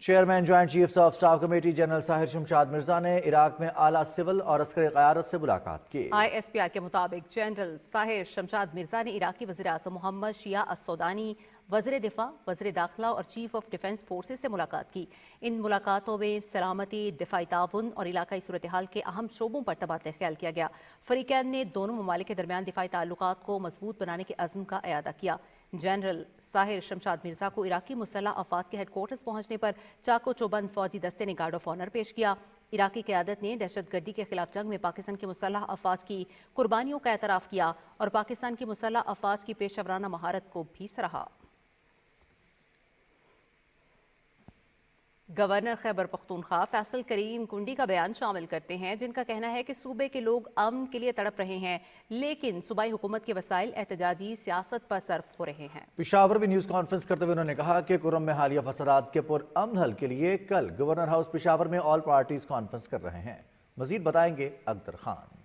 Chairman joint chiefs of staff committee general Sahir Shamshad Mirza ने इराक में आला सिविल और अस्करी क़यादत से मुलाकात की। ISPR के मुताबिक जनरल साहिर शमशाद मिर्जा ने इराकी वज़ीर आज़म मोहम्मद शिया अस्सौदानी, वज़ीर दिफा, वज़ीर दाखिला और चीफ ऑफ डिफेंस फोर्सेज से मुलाकात की। इन मुलाकातों में सलामती, दिफाई ताउन और इलाकाई सूरत हाल के अहम शोबों पर तबादला ख्याल किया गया। फरीकैन ने दोनों ममालिक के दरमियान दिफाई ताल्लुकात को मजबूत बनाने के अज़्म का अयादा किया। जनरल साहिर शमशाद मिर्जा को इराकी मुसल्लह अफवाज के हेडक्वार्टर्स पहुंचने पर चाको चौबंद फौजी दस्ते ने गार्ड ऑफ ऑनर पेश किया। इराकी क़यादत ने दहशतगर्दी के खिलाफ जंग में पाकिस्तान के मुसल्लह अफवाज की कुर्बानियों का एतराफ़ किया और पाकिस्तान की मुसल्लह अफवाज की पेशवराना महारत को भी सराहा। गवर्नर खैबर पख्तूनख्वा फैसल करीम कुंडी का बयान शामिल करते हैं जिनका कहना है कि सूबे के लोग अमन के लिए तड़प रहे हैं लेकिन सूबाई हुकूमत के वसाइल एहतजाजी सियासत पर सर्फ हो रहे हैं। पेशावर में न्यूज़ कॉन्फ्रेंस करते हुए उन्होंने कहा कि कुर्रम में हालिया फसादात के पुरअमन हल के लिए कल गवर्नर हाउस पेशावर में ऑल पार्टीज कॉन्फ्रेंस कर रहे हैं। मजीद बताएंगे अख्तर खान।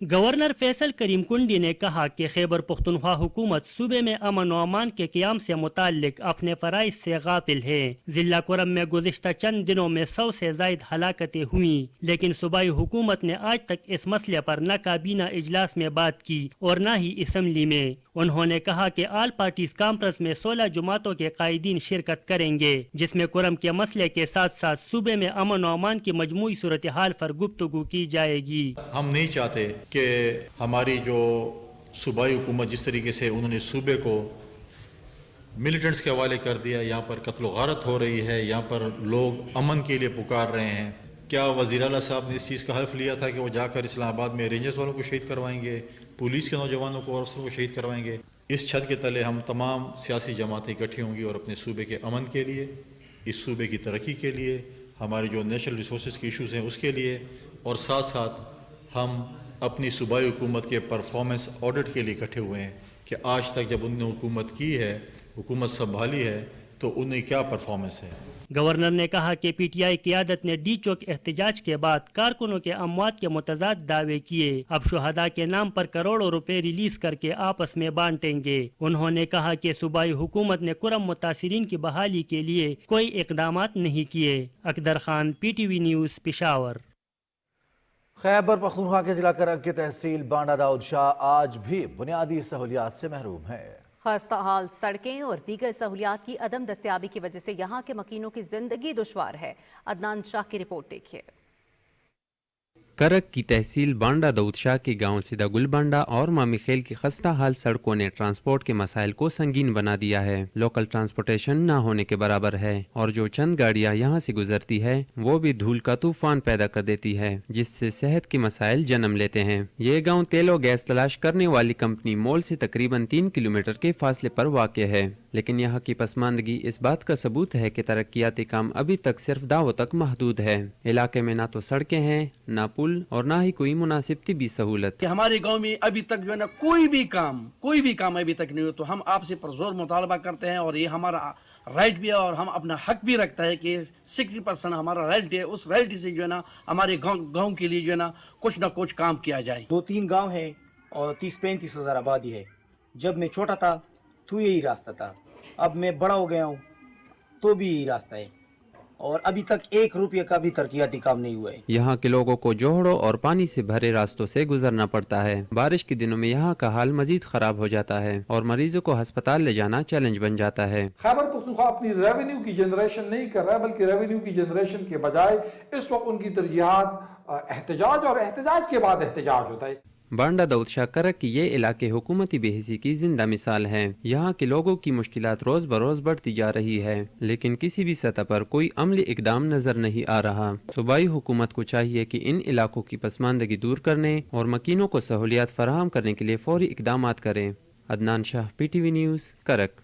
गवर्नर फैसल करीम कुंडी ने कहा कि खैबर पख्तूनख्वा हुकूमत सूबे में अमन व अमान के क़याम से मुताल्लिक अपने फ़राइज़ से गाफिल है। ज़िला कुरम में गुज़िश्ता चंद दिनों में 100 से ज़ायद हलाकतें हुई, लेकिन सूबाई हुकूमत ने आज तक इस मसले पर न काबीना इजलास में बात की और न ही असम्बली में। उन्होंने कहा कि आल पार्टीज कॉन्फ्रेंस में 16 जुमातों के कायदीन शिरकत करेंगे, जिसमें कुरम के मसले के साथ साथ सूबे में अमन व अमान की मजमूई सूरत हाल पर गुफ्तगू की जाएगी। हम नहीं चाहते कि हमारी जो सूबाई हुकूमत जिस तरीके से उन्होंने सूबे को मिलिटेंट्स के हवाले कर दिया, यहाँ पर कत्ल गारत हो रही है, यहाँ पर लोग अमन के लिए पुकार रहे हैं। क्या वज़ीर आला साहब ने इस चीज़ का हल्फ लिया था कि वो जाकर इस्लामाबाद में रेंजर्स वालों को शहीद करवाएंगे, पुलिस के नौजवानों को और अफसरों को शहीद करवाएंगे? इस छत के तले हम तमाम सियासी जमातें इकट्ठी होंगी और अपने सूबे के अमन के लिए, इस सूबे की तरक्की के लिए, हमारे जो नेचुरल रिसोर्स के इशूज़ हैं उसके लिए, और साथ साथ हम अपनी सूबाई हुकूमत के परफॉर्मेंस ऑडिट के लिए इकट्ठे हुए हैं कि आज तक जब उन्होंने हुकूमत की है, हुकूमत संभाली है, तो उन्हें क्या परफॉर्मेंस है। गवर्नर ने कहा कि पीटीआई क़यादत ने डी चौक एहतजाज के बाद कारकुनों के अमवात के मुतज़ाद दावे किए, अब शुहदा के नाम पर करोड़ों रुपए रिलीज करके आपस में बांटेंगे। उन्होंने कहा कि सूबाई हुकूमत ने कुरम मुतासिरीन की बहाली के लिए कोई इकदामात नहीं किए। अकदर खान, PTV न्यूज़, पेशावर। खैबर पख्तूनख्वा के जिला करक की तहसील बांडा दाऊद शाह आज भी बुनियादी सहूलियात से महरूम है। खस्ता हाल सड़कें और दीगर सहूलियात की अदम दस्तयाबी की वजह से यहाँ के मकीनों की जिंदगी दुश्वार है। अदनान शाह की रिपोर्ट देखिए। करक की तहसील बांडा दाऊद शाह के गांव सिदा गुल बांडा और मामीखेल की खस्ता हाल सड़कों ने ट्रांसपोर्ट के मसाइल को संगीन बना दिया है। लोकल ट्रांसपोर्टेशन न होने के बराबर है और जो चंद गाड़ियां यहां से गुजरती है वो भी धूल का तूफान पैदा कर देती है, जिससे सेहत के मसाइल जन्म लेते हैं। ये गाँव तेल और गैस तलाश करने वाली कंपनी मोल से तकरीबन 3 किलोमीटर के फासले पर वाक़ है, लेकिन यहाँ की पसमानदगी इस बात का सबूत है कि तरक्याती काम अभी तक सिर्फ दावों तक महदूद है। इलाके में ना तो सड़कें हैं, ना पुल और ना ही कोई मुनासिब तिब्बी सहूलत। हमारे गांव में अभी तक जो है ना कोई भी काम अभी तक नहीं हो, तो हम आपसे पुरजोर मुतालबा करते हैं और ये हमारा राइट भी है और हम अपना हक भी रखता है कि 60% हमारा राइट है। उस राइट से जो है ना हमारे गाँव के लिए जो है ना कुछ काम किया जाए। 2-3 गाँव है और 30-35 हज़ार आबादी है। जब मैं छोटा था तो यही रास्ता था, अब मैं बड़ा हो गया हूँ तो भी यही रास्ता है और अभी तक 1 रुपये का भी तरक्याती काम नहीं हुआ है। यहाँ के लोगों को जोहड़ों और पानी से भरे रास्तों से गुजरना पड़ता है। बारिश के दिनों में यहाँ का हाल मजीद खराब हो जाता है और मरीजों को अस्पताल ले जाना चैलेंज बन जाता है। खैबर पख्तूनख्वा अपनी रेवेन्यू की जनरेशन नहीं कर रहा है, बल्कि रेवेन्यू की जनरेशन के बजाय इस वक्त उनकी तरजीहात एहतजाज और एहतजाज के बाद एहतजाज होता है। बांडा दाऊद शाह करक की ये इलाके हुकूमती बेहिसी की जिंदा मिसाल है। यहाँ के लोगों की मुश्किलात रोज बरोज बढ़ती जा रही है, लेकिन किसी भी सतह पर कोई अमली इकदाम नजर नहीं आ रहा। सूबाई हुकूमत को चाहिए कि इन इलाकों की पसमानदगी दूर करने और मकीनों को सहूलियात फराहम करने के लिए फौरी इकदामात करें। अदनान शाह, PTV न्यूज़, करक।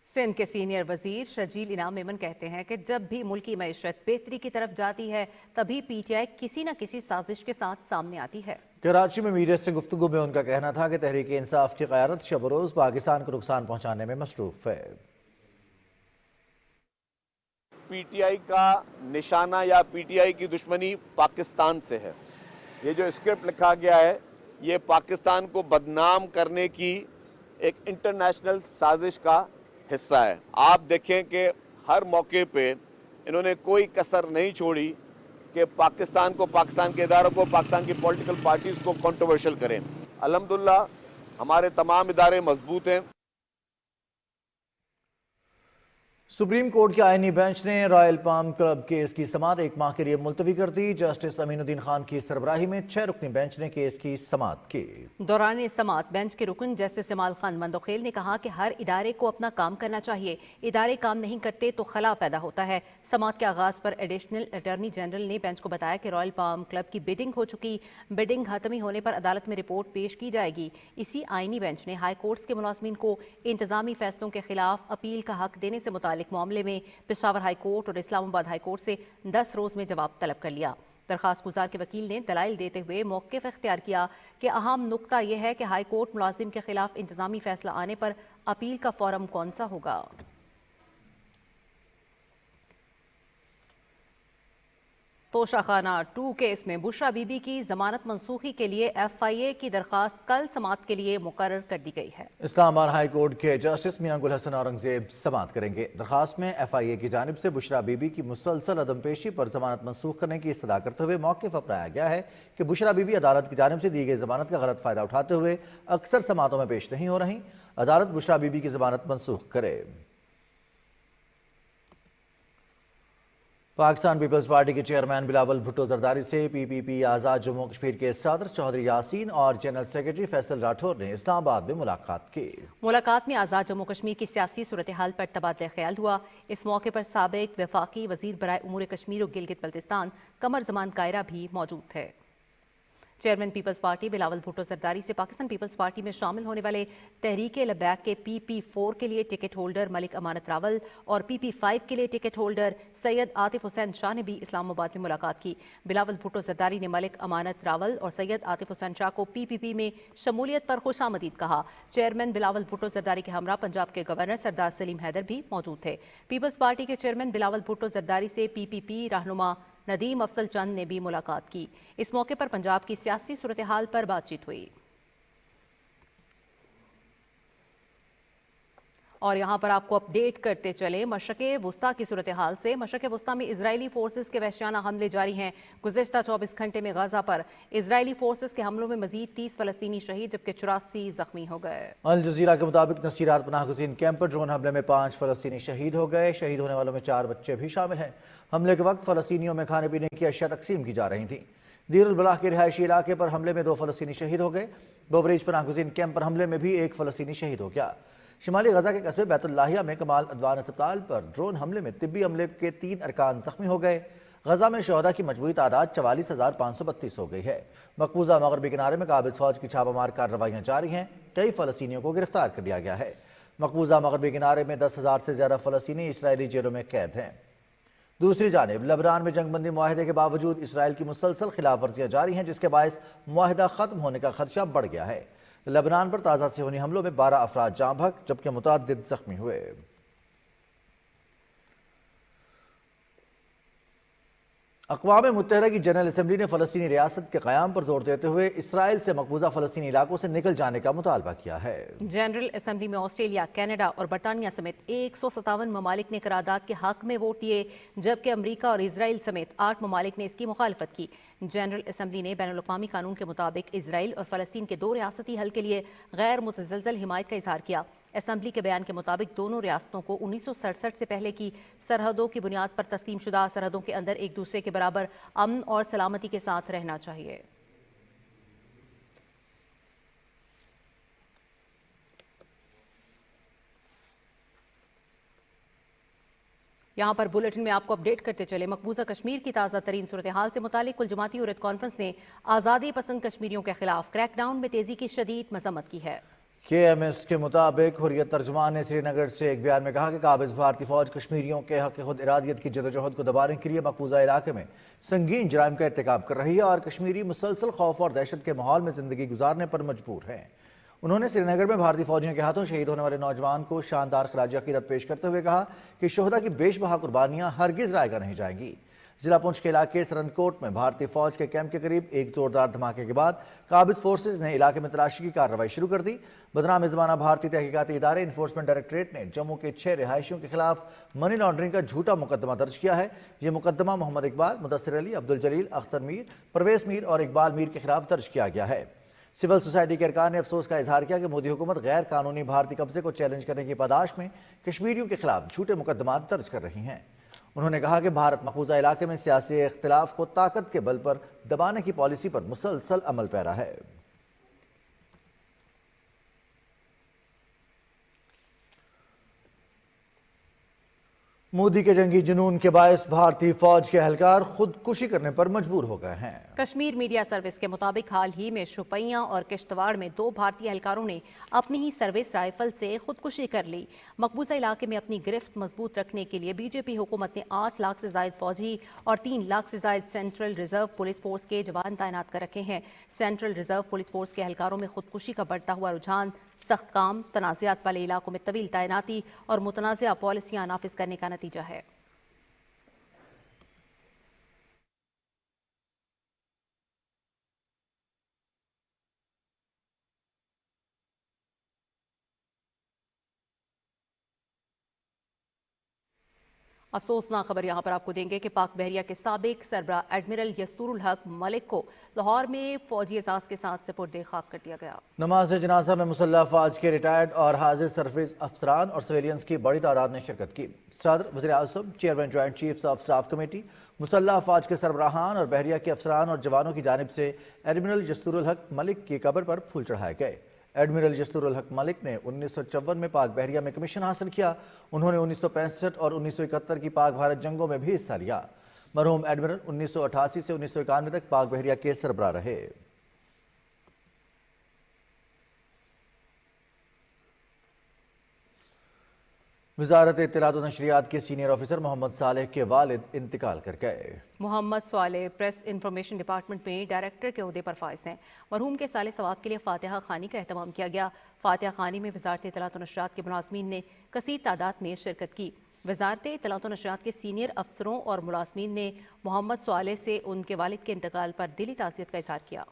सिंध के सीनियर वजीर शर्जील इनाम मेमन कहते हैं कि जब भी मुल्की मईशत बेहतरी की तरफ जाती है तभी PTI किसी न किसी साजिश के साथ सामने आती है। कराची में मीडिया से गुफ्तगू में उनका कहना था कि तहरीक इंसाफ की क़यादत शब रोज़ पाकिस्तान को नुकसान पहुँचाने में मसरूफ है। PTI का निशाना या PTI की दुश्मनी पाकिस्तान से है। ये जो स्क्रिप्ट लिखा गया है ये पाकिस्तान को बदनाम करने की एक इंटरनेशनल साजिश का हिस्सा है। आप देखें कि हर मौके पे इन्होंने कोई कसर नहीं छोड़ी कि पाकिस्तान को, पाकिस्तान के इदारों को, पाकिस्तान की पॉलिटिकल पार्टीज़ को कंट्रोवर्शियल करें। अल्हम्दुलिल्लाह हमारे तमाम इदारे मजबूत हैं। सुप्रीम कोर्ट के आईनी बेंच ने रॉयल पाम क्लब केस की समाअत 1 माह के लिए मुलतवी कर दी। जस्टिस अमीनुद्दीन खान की सरबराही में 6 रुकनी बेंच ने केस की समाअत की। दौरान समाअत बेंच के रुकन जस्टिस जमाल खान मंदोखेल ने कहा कि हर इदारे को अपना काम करना चाहिए, इदारे काम नहीं करते तो खला पैदा होता है। समाअत के आगाज पर एडिशनल अटॉर्नी जनरल ने बेंच को बताया कि रॉयल पाम क्लब की बिडिंग हो चुकी, बिडिंग खत्म होने पर अदालत में रिपोर्ट पेश की जाएगी। इसी आईनी बेंच ने हाई कोर्ट्स के मुलाजमीन को इंतजामी फैसलों के खिलाफ अपील का हक देने से मुतालिक मामले में पेशावर हाई कोर्ट और इस्लामाबाद हाई कोर्ट से 10 रोज में जवाब तलब कर लिया। दरखास्त गुजार के वकील ने दलाइल देते हुए मौक़िफ़ इख्तियार किया कि अहम नुक्ता यह है कि हाई कोर्ट मुलाजिम के खिलाफ इंतजामी फैसला आने पर अपील का फोरम कौन सा होगा। توشاخانہ 2 کیس میں بشرا بی بی کی ضمانت منسوخی کے لیے FIA کی درخواست کل سماعت کے لیے مقرر کر دی گئی ہے۔ اسلام آباد ہائی کورٹ کے جسٹس میاں گل حسن اورنگزیب سماعت کریں گے۔ درخواست میں FIA کی جانب سے بشرا بی بی کی مسلسل عدم پیشی پر ضمانت منسوخ کرنے کی استدعا کرتے ہوئے موقف اپنایا گیا ہے کہ بشرا بی بی عدالت کی جانب سے دی گئی ضمانت کا غلط فائدہ اٹھاتے ہوئے اکثر سماعتوں میں پیش نہیں ہو رہی۔ عدالت بشرا بی بی کی ضمانت منسوخ کرے۔ پاکستان پیپلز پارٹی کے چیئرمین بلاول بھٹو زرداری سے PPP آزاد جموں کشمیر کے صدر چودھری یاسین اور جنرل سیکرٹری فیصل راٹھور نے اسلام آباد میں ملاقات کی۔ ملاقات میں آزاد جموں کشمیر کی سیاسی صورتحال پر تبادلہ خیال ہوا۔ اس موقع پر سابق وفاقی وزیر برائے امور کشمیر و گلگت بلتستان قمر زمان کائرہ بھی موجود تھے۔ چیئرمین پیپلز پارٹی بلاول بھٹو زرداری سے پاکستان پیپلز پارٹی میں شامل ہونے والے تحریک لبیک کے PP4 کے لیے ٹکٹ ہولڈر ملک امانت راول اور PP5 کے لیے ٹکٹ ہولڈر سید عاطف حسین شاہ نے بھی اسلام آباد میں ملاقات کی۔ بلاول بھٹو زرداری نے ملک امانت راول اور سید عاطف حسین شاہ کو PPP میں شمولیت پر خوش آمدید کہا۔ چیئرمین بلاول بھٹو زرداری کے ہمراہ پنجاب کے گورنر سردار سلیم حیدر بھی موجود تھے۔ پیپلز پارٹی کے چیئرمین بلاول بھٹو زرداری سے PPP رہنما ندیم افضل چند نے بھی ملاقات کی۔ اس موقع پر پنجاب کی سیاسی صورتحال پر بات چیت ہوئی۔ اور یہاں پر آپ کو اپڈیٹ کرتے چلے مشرق وسطیٰ کی صورتحال سے۔ مشرق وسطیٰ میں اسرائیلی فورسز کے وحشیانہ حملے جاری ہیں۔ گزشتہ 24 گھنٹے میں غزہ پر اسرائیلی فورسز کے حملوں میں مزید 30 فلسطینی شہید جبکہ 84 زخمی ہو گئے۔ الجزیرہ کے مطابق نصیرات پناہ گزین کیمپ پر ڈرون حملے میں 5 فلسطینی شہید ہو گئے۔ شہید ہونے والوں میں 4 بچے بھی شامل ہیں۔ حملے کے وقت فلسطینیوں میں کھانے پینے کی اشیاء تقسیم کی جا رہی تھیں۔ دیر البلاح کے رہائشی علاقے پر حملے میں 2 فلسطینی شہید ہو گئے۔ بوریج پناہ گزین کیمپ پر حملے میں بھی 1 فلسطینی شہید ہو گیا۔ شمالی غزہ کے قصبے بیت اللہیہ میں کمال ادوان اسپتال پر ڈرون حملے میں طبی عملے کے 3 ارکان زخمی ہو گئے۔ غزہ میں شہداء کی مجموعی تعداد 44,532 ہو گئی ہے۔ مقبوضہ مغربی کنارے میں قابض فوج کی چھاپہ مار کارروائیاں جاری ہیں۔ کئی فلسطینیوں کو گرفتار کر لیا گیا ہے۔ مقبوضہ مغربی کنارے میں 10,000 سے زیادہ فلسطینی اسرائیلی جیلوں میں قید ہیں۔ دوسری جانب لبنان میں جنگ بندی معاہدے کے باوجود اسرائیل کی مسلسل خلاف ورزیاں جاری ہیں، جس کے باعث معاہدہ ختم ہونے کا خدشہ بڑھ گیا ہے۔ لبنان پر تازہ صہیونی حملوں میں 12 افراد جاں بحق جبکہ متعدد زخمی ہوئے۔ اقوام متحدہ کی جنرل اسمبلی نے فلسطینی ریاست کے قیام پر زور دیتے ہوئے اسرائیل سے مقبوضہ فلسطینی علاقوں سے نکل جانے کا مطالبہ کیا ہے۔ جنرل اسمبلی میں آسٹریلیا، کینیڈا اور برطانیہ سمیت 157 ممالک نے قرارداد کے حق میں ووٹ دیے جبکہ امریکہ اور اسرائیل سمیت 8 ممالک نے اس کی مخالفت کی۔ جنرل اسمبلی نے بین الاقوامی قانون کے مطابق اسرائیل اور فلسطین کے 2 ریاستی حل کے لیے غیر متزلزل حمایت کا اظہار کیا۔ اسمبلی کے بیان کے مطابق دونوں ریاستوں کو 1967 سے پہلے کی سرحدوں کی بنیاد پر تسلیم شدہ سرحدوں کے اندر ایک دوسرے کے برابر امن اور سلامتی کے ساتھ رہنا چاہیے۔ یہاں پر بلیٹن میں آپ کو اپڈیٹ کرتے چلے مقبوضہ کشمیر کی تازہ ترین صورتحال سے متعلق کل جماعتی حریت کانفرنس نے آزادی پسند کشمیریوں کے خلاف کریک ڈاؤن میں تیزی کی شدید مذمت کی ہے۔ KMS کے مطابق حریت ترجمان نے سری نگر سے ایک بیان میں کہا کہ قابض بھارتی فوج کشمیریوں کے حق خود ارادیت کی جدوجہد کو دبانے کے لیے مقبوضہ علاقے میں سنگین جرائم کا ارتکاب کر رہی ہے اور کشمیری مسلسل خوف اور دہشت کے ماحول میں زندگی گزارنے پر مجبور ہیں۔ انہوں نے سری نگر میں بھارتی فوجیوں کے ہاتھوں شہید ہونے والے نوجوان کو شاندار خراج عقیدت پیش کرتے ہوئے کہا کہ شہداء کی بیش بہا قربانیاں ہرگز ضائع نہیں جائیں گی۔ ضلع پونچھ کے علاقے سرنکوٹ میں بھارتی فوج کے کیمپ کے قریب ایک زوردار دھماکے کے بعد قابض فورسز نے علاقے میں تلاشی کی کارروائی شروع کر دی۔ بدنام زمانہ بھارتی تحقیقاتی ادارے انفورسمنٹ ڈائریکٹریٹ نے جموں کے 6 رہائشیوں کے خلاف منی لانڈرنگ کا جھوٹا مقدمہ درج کیا ہے۔ یہ مقدمہ محمد اقبال، مدثر علی، عبدالجلیل، اختر میر، پرویز میر اور اقبال میر کے خلاف درج کیا گیا ہے۔ سول سوسائٹی کے ارکان نے افسوس کا اظہار کیا کہ مودی حکومت غیر قانونی بھارتی قبضے کو چیلنج کرنے کی پاداش میں کشمیریوں کے خلاف جھوٹے مقدمات درج کر رہی ہیں۔ انہوں نے کہا کہ بھارت مقبوضہ علاقے میں سیاسی اختلاف کو طاقت کے بل پر دبانے کی پالیسی پر مسلسل عمل پیرا ہے۔ مودی کے جنگی جنون کے باعث بھارتی فوج کے اہلکار خودکشی کرنے پر مجبور ہو گئے ہیں۔ کشمیر میڈیا سروس کے مطابق حال ہی میں شوپیاں اور کشتواڑ میں 2 بھارتی اہلکاروں نے اپنی ہی سروس رائفل سے خودکشی کر لی۔ مقبوضہ علاقے میں اپنی گرفت مضبوط رکھنے کے لیے BJP حکومت نے 8 لاکھ سے زائد فوجی اور 3 لاکھ سے زائد سینٹرل ریزرو پولیس فورس کے جوان تعینات کر رکھے ہیں۔ سینٹرل ریزرو پولیس فورس کے اہلکاروں میں خودکشی کا بڑھتا ہوا رجحان، سخت کام، تنازعات والے علاقوں میں طویل تعیناتی اور متنازعہ پالیسیاں نافذ کرنے کا نتیجہ ہے۔ अफसोसनाक खबर यहाँ पर आपको देंगे कि पाक बहरिया के साबिक सरबराह एडमिरल यस्तुरुल हक मलिक को लाहौर में फौजी एजाज के साथ सुपुर्द खाक कर दिया गया। नमाज जनाजा में मुसल्लह फौज के रिटायर्ड और हाजिर सर्विस अफसरान और सिविलियंस की बड़ी तादाद ने शिरकत की। सदर, वज़ीर आज़म, chairman joint chiefs of staff committee, मुसल्लह फौज के सरबराहान और बहरिया के अफसरान और जवानों की जानिब से एडमिरल यस्तुरुल हक मलिक की कब्र पर फूल चढ़ाए गए। एडमिरल यस्तुरुल हक मलिक ने 1954 में पाक बहरिया में कमीशन हासिल किया। उन्होंने 1965 और 1971 की पाक भारत जंगों में भी हिस्सा लिया। मरहूम एडमिरल 1988 से 1991 तक पाक बहरिया के सरबराह रहे। वज़ारत इत्तलात व नशरियात के सीनियर ऑफिसर मोहम्मद सालेह के वालिद इंतकाल कर गए। Mohammad Saleh press information department में डायरेक्टर के ओहदे पर फाइज हैं। मरहूम के साले सवाब के लिए फातिहा खानी का एहतमाम किया गया। फातिहा खानी में वज़ारत इत्तलात व नशरियात के मुलाज़मीन ने कसीर तादाद में शिरकत की। वज़ारत इत्तलात व नशरियात के सीनियर अफसरों और मुलाज़मीन ने मोहम्मद सालेह से उनके वालिद के इंतकाल पर दिली ताज़ियत का इज़हार किया।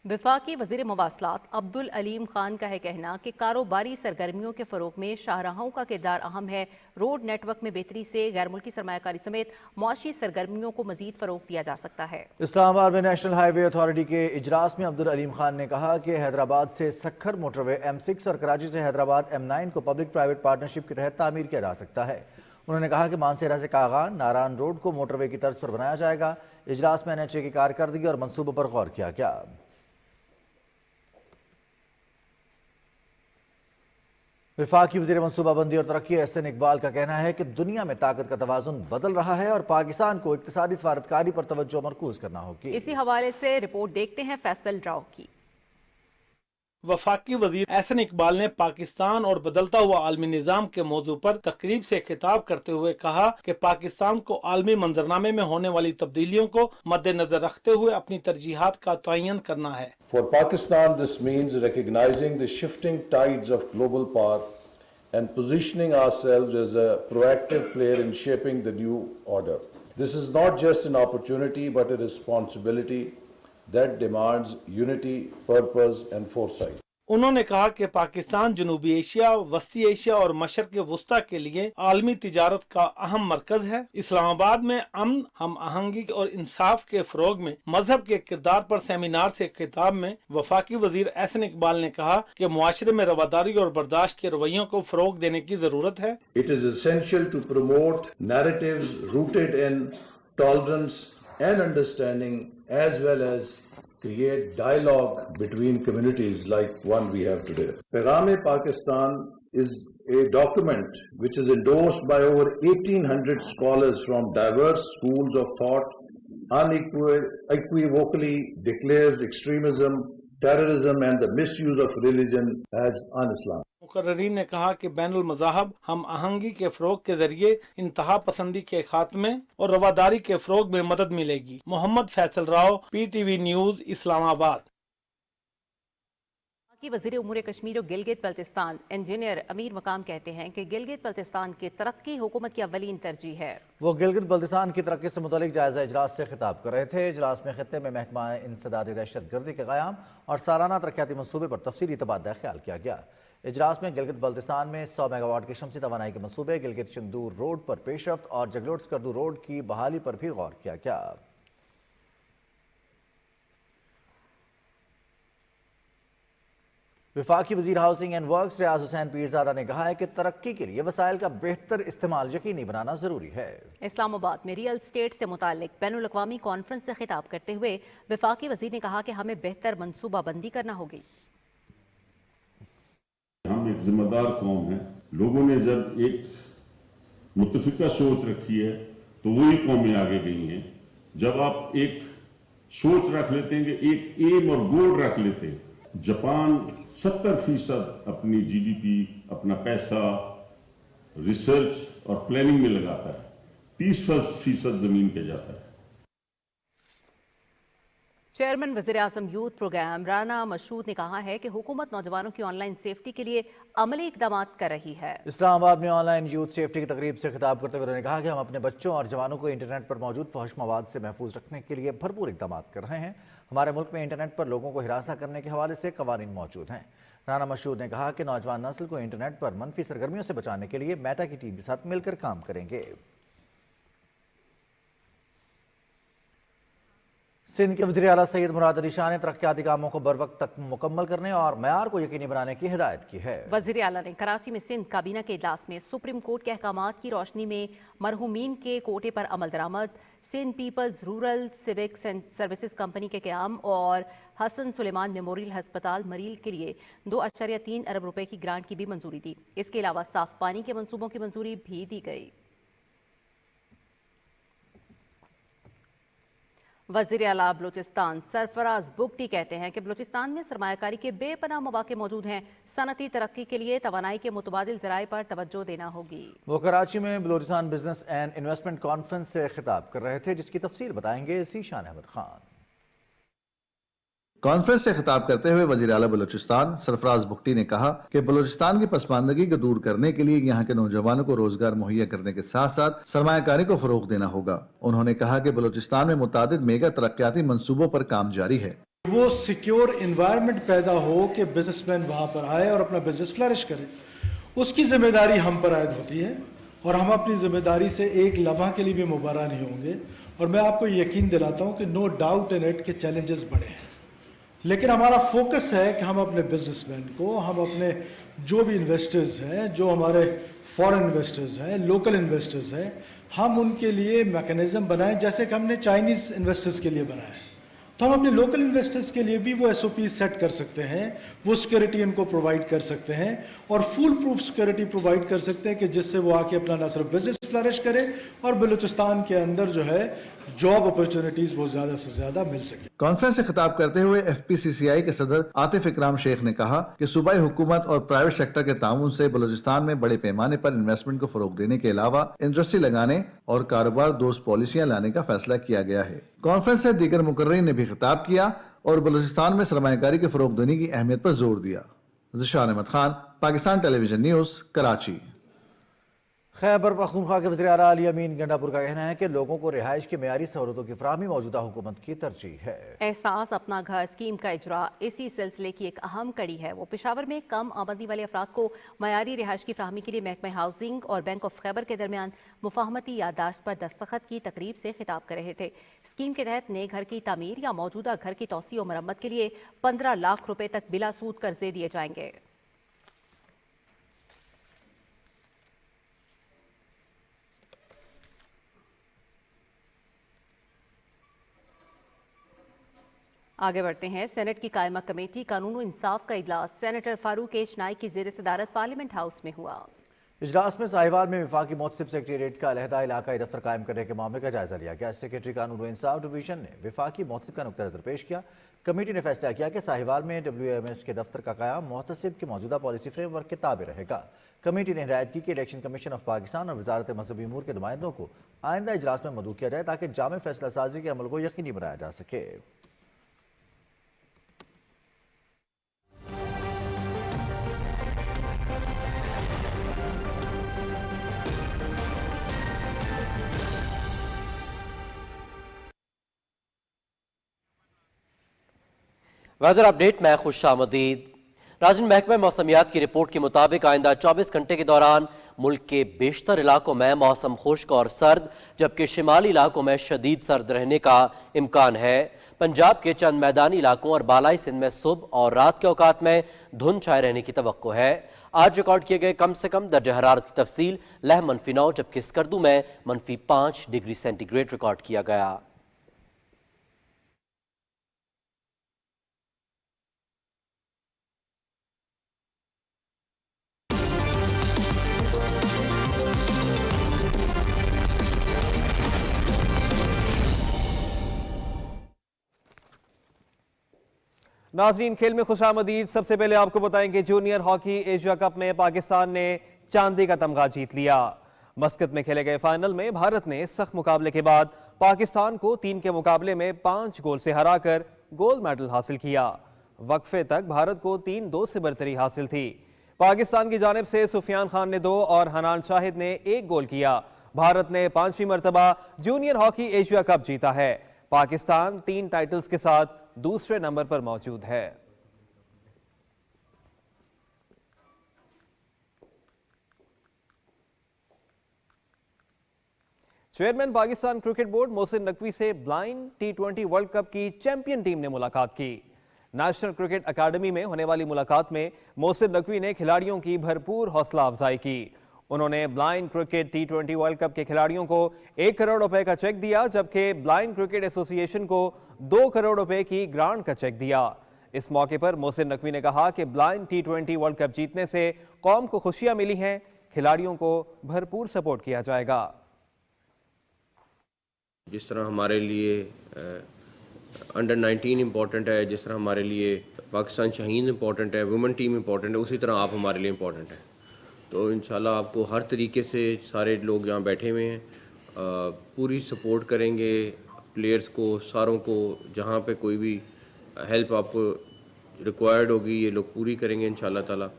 वफाकी वज़ीर मवासलात अब्दुल अलीम खान का है कहना कि कारोबारी सरगर्मियों के फ़रोग़ में शाहराहों का किरदार अहम है। रोड नेटवर्क में बेहतरी से गैर मुल्की सरमायाकारी समेत मुआशी सरगर्मियों को मज़ीद फ़रोग़ दिया जा सकता है। इस्लामाबाद में नेशनल हाईवे अथॉरिटी के इजलास में अब्दुल अलीम खान ने कहा कि हैदराबाद से सखर मोटरवे M6 और कराची से हैदराबाद M9 को पब्लिक प्राइवेट पार्टनरशिप के तहत तामीर किया जा सकता है। उन्होंने कहा कि मानसेरा से कागान नारान रोड को मोटरवे की तर्ज पर बनाया जाएगा। इजलास में NHA की कारकर्दगी और मनसूबों पर गौर किया गया। वफाकी वज़ीर मनसूबाबंदी और तरक्की एहसन इकबाल का कहना है कि दुनिया में ताकत का तवाज़ुन बदल रहा है और पाकिस्तान को इक्तिसादी सफारतकारी पर तवज्जो मरकूज करना होगी। इसी हवाले से रिपोर्ट देखते हैं फैसल राव की। वफाकी वजीर एहसन इकबाल ने पाकिस्तान और बदलता हुआ आलमी निज़ाम के मौजू पर तकरीब से खिताब करते हुए कहा कि पाकिस्तान को आलमी मंजरनामे में होने वाली तब्दीलियों को मद्देनजर रखते हुए अपनी तरजीहात का तयन करना है। For Pakistan, this means recognizing the shifting tides of global power and positioning ourselves as a proactive player in shaping the new order. This is not just an opportunity but a responsibility that demands unity, purpose and foresight. उन्होंने कहा कि पाकिस्तान जनूबी Asia, वस्ती Asia और मशरक़ वस्ता के लिए आलमी तिजारत का अहम मरकज है। इस्लामाबाद में अमन, हम आहंगी और इंसाफ के फ़रोग़ में मजहब के किरदार पर सेमिनार से खिताब में वफाकी वजीर एहसन इकबाल ने कहा कि मुआशरे में रवादारी और बर्दाश्त के रवैयों को फ़रोग़ देने की ज़रूरत है। It is essential to promote narratives rooted in tolerance and understanding as well as create dialogue between communities like one we have today. Paigam-e-Pakistan is a document which is endorsed by over 1800 scholars from diverse schools of thought, unequivocally declares extremism, terrorism and the misuse of religion as un-Islam. मुकर्रीन ने कहा कि बैनुल मज़ाहब हम आहंगी के फ़रोग़ के जरिए इंतहा पसंदी के खात्मे और रवादारी के फ़रोग़ में मदद मिलेगी। Mohammad Faisal Rao, PTV news, Islamabad. वज़ीर उमूर कश्मीर और गिलगित बल्तिस्तान इंजीनियर अमीर मकाम कहते हैं कि गिलगित बल्तिस्तान की तरक्की हुकूमत की अवलीन तरजीह है। वो गिलगित बल्तिस्तान की तरक्की से मुतालिक जायजा इजलास से खिताब कर रहे थे। इजलास में खित्ते में महकमा इंसदाद दहशतगर्दी के क़याम और सालाना तरक्याती मनसूबे पर तफसीली तबादला ख्याल किया गया। इजलास में गिलगित बल्तिस्तान में 100 मेगावाट की शमसी तवानाई के मनसूबे, गिलगित चंदूर रोड पर पेशरफ्त और जगलोट स्कर्दू रोड की बहाली पर भी गौर किया गया। वफाकी वज़ीर हाउसिंग एंड वर्क्स रियाज हुसैन पीरज़ादा ने कहा है कि तरक्की के लिए वसाइल का बेहतर इस्तेमाल यकीनी बनाना जरूरी है। इस्लामाबाद में रियल स्टेट से मुताल्लिक बैनुल अक़वामी कॉन्फ्रेंस से खिताब करते हुए वफाकी वज़ीर ने कहा कि हमें बेहतर मनसूबा बंदी करना होगी। हम एक जिम्मेदार कौम है। लोगों ने जब एक मुत्तफिका सोच रखी है तो वही कौमें आगे गई हैं। जब आप एक सोच रख लेते हैं कि एक एम और गोल रख लेते हैं, जापान 70% अपनी GDP, अपना पैसा रिसर्च और प्लानिंग में लगाता है, 30% जमीन पे जाता है। चेयरमैन वज़ीर-ए-आज़म यूथ प्रोग्राम राना मशहूद ने कहा है कि हुकूमत नौजवानों की ऑनलाइन सेफ्टी के लिए अमली इकदाम कर रही है। इस्लामाबाद में ऑनलाइन यूथ सेफ्टी की तकरीब से खिताब करते हुए उन्होंने कहा कि हम अपने बच्चों और जवानों को इंटरनेट पर मौजूद फहश मवाद से महफूज रखने के लिए भरपूर इकदाम कर रहे हैं। हमारे मुल्क में इंटरनेट पर लोगों को हिरासा करने के हवाले से कवानीन मौजूद हैं। राना मशहूद ने कहा कि नौजवान नस्ल को इंटरनेट पर मनफी सरगर्मियों से बचाने के लिए मेटा की टीम के साथ मिलकर काम करेंगे। सिंध के वज़ीर आला सैयद मुराद अली शाह ने तरक्याती कामों को बर वक्त तक मुकम्मल करने और मयार को यकीनी बनाने की हिदायत की है। वज़ीर आला ने कराची में सिंध काबीना के इजलास में सुप्रीम कोर्ट के अहकामात की रोशनी में मरहूमीन के कोटे पर अमल दरामद, सिंध पीपल्स रूरल सिविक सर्विसेज कंपनी के क़याम और हसन सुलेमान मेमोरियल हस्पताल मरील के लिए 2.3 अरब रुपए की ग्रांट की भी मंजूरी दी। इसके अलावा साफ पानी के मंसूबों की मंजूरी भी दी गई। वज़ीर आला बलूचिस्तान सरफराज बुगटी कहते हैं कि बलूचिस्तान में सरमायाकारी के बेपनाह मौके मौजूद हैं। सनती तरक्की के लिए तवानाई के मुतबादिल ज़राए पर तवज्जो देना होगी। वो कराची में Balochistan business and investment conference से खिताब कर रहे थे, जिसकी तफसील बताएंगे ज़ीशान अहमद खान। कॉन्फ्रेंस से खिताब करते हुए वज़ीर आला बलूचिस्तान सरफराज बुगटी ने कहा कि बलूचिस्तान की पसमानदगी को दूर करने के लिए यहाँ के नौजवानों को रोजगार मुहैया करने के साथ साथ सरमायाकारी को फरोग देना होगा। उन्होंने कहा कि बलूचिस्तान में मुतादिद मेगा तरक्याती मंसूबों पर काम जारी है। वो सिक्योर इन्वायरमेंट पैदा हो कि बिजनेसमैन वहाँ पर आए और अपना बिजनेस फ्लरिश करे, उसकी जिम्मेदारी हम पर आयद होती है और हम अपनी जिम्मेदारी से एक लम्हा के लिए भी मुबारा नहीं होंगे। और मैं आपको यकीन दिलाता हूँ कि नो डाउट इन इट के चैलेंजेस बड़े हैं, लेकिन हमारा फोकस है कि हम अपने बिजनेसमैन को, हम अपने जो भी इन्वेस्टर्स हैं, जो हमारे फॉरेन इन्वेस्टर्स हैं, लोकल इन्वेस्टर्स हैं, हम उनके लिए मैकेनिज्म बनाएं जैसे कि हमने चाइनीज़ इन्वेस्टर्स के लिए बनाया है। तो हम अपने लोकल इन्वेस्टर्स के लिए भी वो SOP सेट कर सकते हैं, वो सिक्योरिटी इनको प्रोवाइड कर सकते हैं और फुल प्रूफ सिक्योरिटी प्रोवाइड कर सकते हैं कि जिससे वो आके अपना ना सिर्फ बिजनेस फ्लरिश करे और बलूचिस्तान के अंदर जो है जॉब अपॉर्चुनिटीज बहुत ज्यादा से ज्यादा मिल सके। कॉन्फ्रेंस से खिताब करते हुए FPCCI के सदर आतिफ इकराम शेख ने कहा कि सूबाई हुकूमत और प्राइवेट सेक्टर के ताउन से बलूचिस्तान में बड़े पैमाने पर इन्वेस्टमेंट को फरोग देने के अलावा इंडस्ट्री लगाने और कारोबार दोस्त पॉलिसियां लाने का फैसला किया गया है। कॉन्फ्रेंस से दीगर मुकर्रीन ने भी खिताब किया और बलूचिस्तान में सरमायाकारी के फरोग देने की अहमियत पर जोर दिया। Zeeshan Ahmed Khan, Pakistan television news, Karachi. खैबर पख्तूनख्वा के वज़ीर आला अली अमीन गंडापुर का कहना है कि लोगों को रिहाइश की मेयारी सहूलतों की फराहमी मौजूदा हुकूमत की तरजीह है। एहसास अपना घर स्कीम का इजरा इसी सिलसिले की एक अहम कड़ी है। वो पेशावर में कम आमदनी वाले अफराद को मयारी रिहाइश की फराहमी के लिए महकमा हाउसिंग और बैंक ऑफ खैबर के दरमियान मुफाहमती याददाश्त पर दस्तखत की तकरीब से खिताब कर रहे थे। स्कीम के तहत नए घर की तामीर या मौजूदा घर की तौसी और मरम्मत के लिए 15 लाख रुपए तक बिला सूद कर्जे दिए जाएंगे। आगे बढ़ते हैं। सेनेट की कायमा कमेटी कानून और इंसाफ का इजलास सेनेटर फारूक एच नाइक की ज़ेर सदारत पार्लियामेंट हाउस में हुआ। इजलास में साहिवाल में वफाकी मोहतसिब सेक्रेटेरिएट का अलहदा इलाकाई दफ्तर कायम करने के मामले का जायजा लिया गया। सेक्रेटरी कानून और इंसाफ डिवीजन ने वफाकी मोहतसिब का नुक्ता नज़र पेश किया। कमेटी ने फैसला किया कि साहिवाल में WMS के दफ्तर का क़याम मोहतसिब के मौजूदा पॉलिसी फ्रेमवर्क के ताबे रहेगा। कमेटी ने हिदायत की कि इलेक्शन कमीशन ऑफ पाकिस्तान और वजारत मजहबी अमूर के नुमाइंदों को आइंदा इजलास में मदऊ किया जाए ताकि जामे फैसला साजी के अमल को यकीनी बनाया जा सके। वेदर अपडेट में खुशामदीद। नाज़रीन, महकमा मौसमियात की रिपोर्ट के मुताबिक आइंदा 24 घंटे के दौरान मुल्क के बेशतर इलाकों में मौसम खुश्क और सर्द, जबकि शिमाली इलाकों में शदीद सर्द रहने का इम्कान है। पंजाब के चंद मैदानी इलाकों और बालाई सिंध में सुबह और रात के औकात में धुंध छाए रहने की तवक्को है। आज रिकॉर्ड किए गए कम से कम दर्जा हरारत की तफसील लह -9, जबकि स्कर्दू में -5 डिग्री सेंटीग्रेड रिकॉर्ड किया गया। नाजरीन, खेल में खुशामदीद। सबसे पहले आपको बताएंगे जूनियर हॉकी एशिया कप में पाकिस्तान ने चांदी का तमगा जीत लिया। मस्कत में खेले गए फाइनल में भारत ने सख्त मुकाबले के बाद पाकिस्तान को 3 के मुकाबले में 5 गोल से हराकर गोल्ड मेडल हासिल किया। वक्फे तक भारत को 3-2 से बरतरी हासिल थी। पाकिस्तान की जानिब से सुफियान खान ने 2 और हनान शाहिद ने 1 गोल किया। भारत ने 5वीं मरतबा जूनियर हॉकी एशिया कप जीता है। पाकिस्तान 3 टाइटल्स के साथ दूसरे नंबर पर मौजूद है। Chairman Pakistan cricket board Mohsin Naqvi से ब्लाइंड T20 वर्ल्ड कप की चैंपियन टीम ने मुलाकात की। नेशनल क्रिकेट अकादमी में होने वाली मुलाकात में मोहसिन नकवी ने खिलाड़ियों की भरपूर हौसला अफजाई की। उन्होंने blind cricket T20 world cup के खिलाड़ियों को 1 करोड़ रुपए का चेक दिया, जबकि ब्लाइंड क्रिकेट एसोसिएशन को 2 करोड़ रुपए की ग्रांट का चेक दिया। इस मौके पर मोहसिन नकवी ने कहा कि ब्लाइंड T20 वर्ल्ड कप जीतने से कौम को खुशियां मिली हैं, खिलाड़ियों को भरपूर सपोर्ट किया जाएगा। जिस तरह हमारे लिए अंडर 19 इम्पॉर्टेंट है, जिस तरह हमारे लिए पाकिस्तान शाहीन इम्पॉर्टेंट है, वुमेन टीम इम्पॉर्टेंट है, उसी तरह आप हमारे लिए इम्पॉर्टेंट है। तो इंशाल्लाह आपको हर तरीके से सारे लोग यहाँ बैठे हुए हैं पूरी सपोर्ट करेंगे, प्लेयर्स को सारों को, जहाँ पे कोई भी हेल्प आपको रिक्वायर्ड होगी ये लोग पूरी करेंगे इंशाल्लाह ताला।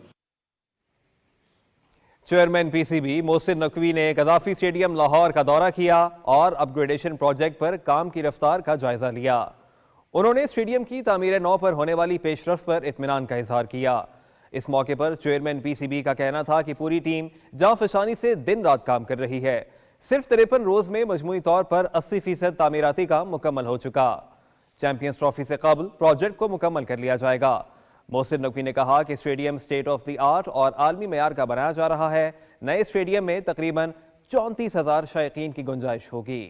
चेयरमैन पीसीबी मोहसिन नकवी ने गद्दाफी स्टेडियम लाहौर का दौरा किया और अपग्रेडेशन प्रोजेक्ट पर काम की रफ्तार का जायजा लिया। उन्होंने स्टेडियम की तामीर नौ पर होने वाली पेशरफ्त पर इत्मीनान का इजहार किया। इस मौके पर चेयरमैन पीसीबी का कहना था कि पूरी टीम जांफशानी से दिन रात काम कर रही है। सिर्फ 53 रोज में मजमूई तौर पर 80% तामीराती काम मुकम्मल हो चुका। चैंपियंस ट्रॉफी से कबल प्रोजेक्ट को मुकम्मल कर लिया जाएगा। मोहसिन नकवी ने कहा कि stadium state of the art और आलमी मेयार का बनाया जा रहा है। नए स्टेडियम में तकरीबन 34,000 शायकीन की गुंजाइश होगी।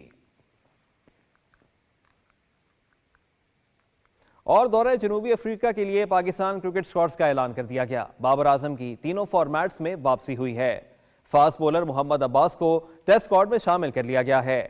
और दौरे जनूबी अफ्रीका के लिए पाकिस्तान क्रिकेट स्क्वाड्स का ऐलान कर दिया गया। बाबर आजम की तीनों फॉर्मेट्स में वापसी हुई है। फास्ट बॉलर मोहम्मद अब्बास को टेस्ट स्क्वाड में शामिल कर लिया गया है।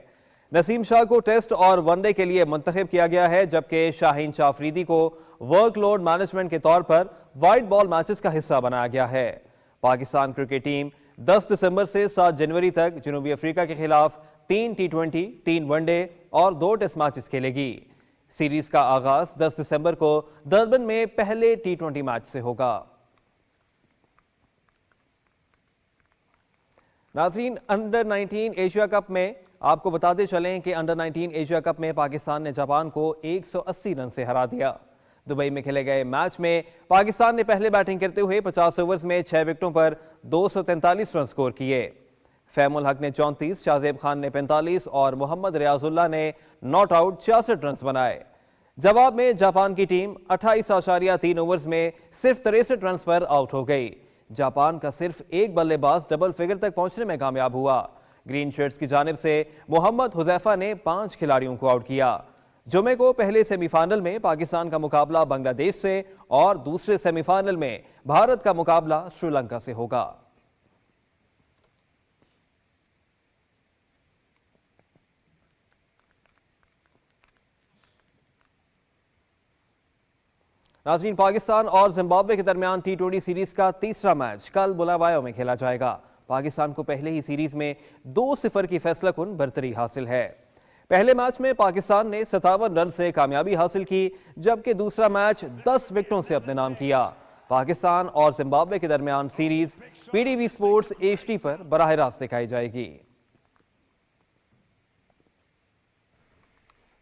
नसीम शाह को टेस्ट और वनडे के लिए मुंतखब किया गया है, जबकि शाहीन शाह अफरीदी को वर्कलोड मैनेजमेंट के तौर पर वाइट बॉल मैचेस का हिस्सा बनाया गया है। पाकिस्तान क्रिकेट टीम 10 दिसंबर से 7 जनवरी तक जनूबी अफ्रीका के खिलाफ 3 T20, 3 वनडे और 2 टेस्ट मैचेस खेलेगी। सीरीज का आगाज 10 दिसंबर को डरबन में पहले T20 मैच से होगा। नाज़रीन, अंडर 19 एशिया कप में आपको बताते चलें कि अंडर 19 एशिया कप में पाकिस्तान ने जापान को 180 रन से हरा दिया। दुबई में खेले गए मैच में पाकिस्तान ने पहले बैटिंग करते हुए 50 ओवर्स में 6 विकेटों पर 243 रन स्कोर किए। फैमुल हक ने 34, शाहजेब खान ने 45 और मोहम्मद रियाजुल्लाह ने नॉट आउट 66 रन बनाए। जवाब में जापान की टीम 28.3 ओवर्स में सिर्फ 63 रन पर आउट हो गई। जापान का सिर्फ एक बल्लेबाज डबल फिगर तक पहुंचने में कामयाब हुआ। ग्रीन शर्ट्स की जानिब से मोहम्मद हुजैफा ने 5 खिलाड़ियों को आउट किया। जुमे को पहले सेमीफाइनल में पाकिस्तान का मुकाबला बांग्लादेश से और दूसरे सेमीफाइनल में भारत का मुकाबला श्रीलंका से होगा। नाज़रीन, पाकिस्तान और जिम्बाब्वे के दरमियान T20 सीरीज का तीसरा मैच कल बुलावायो में खेला जाएगा। पाकिस्तान को पहले ही सीरीज में 2-0 की फैसलाकुन बरतरी हासिल है। पहले मैच में पाकिस्तान ने 57 रन से कामयाबी हासिल की, जबकि दूसरा मैच 10 विकेटों से अपने नाम किया। पाकिस्तान और जिम्बाब्वे के दरमियान सीरीज PDB स्पोर्ट्स HD पर बराह रास्त दिखाई जाएगी।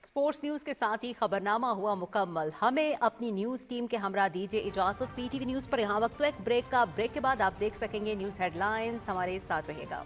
स्पोर्ट्स न्यूज के साथ ही खबरनामा हुआ मुकम्मल। हमें अपनी न्यूज टीम के हमरा दीजिए इजाजत। PTV न्यूज पर यहाँ वक्त एक ब्रेक का। ब्रेक के बाद आप देख सकेंगे न्यूज हेडलाइंस। हमारे साथ रहेगा।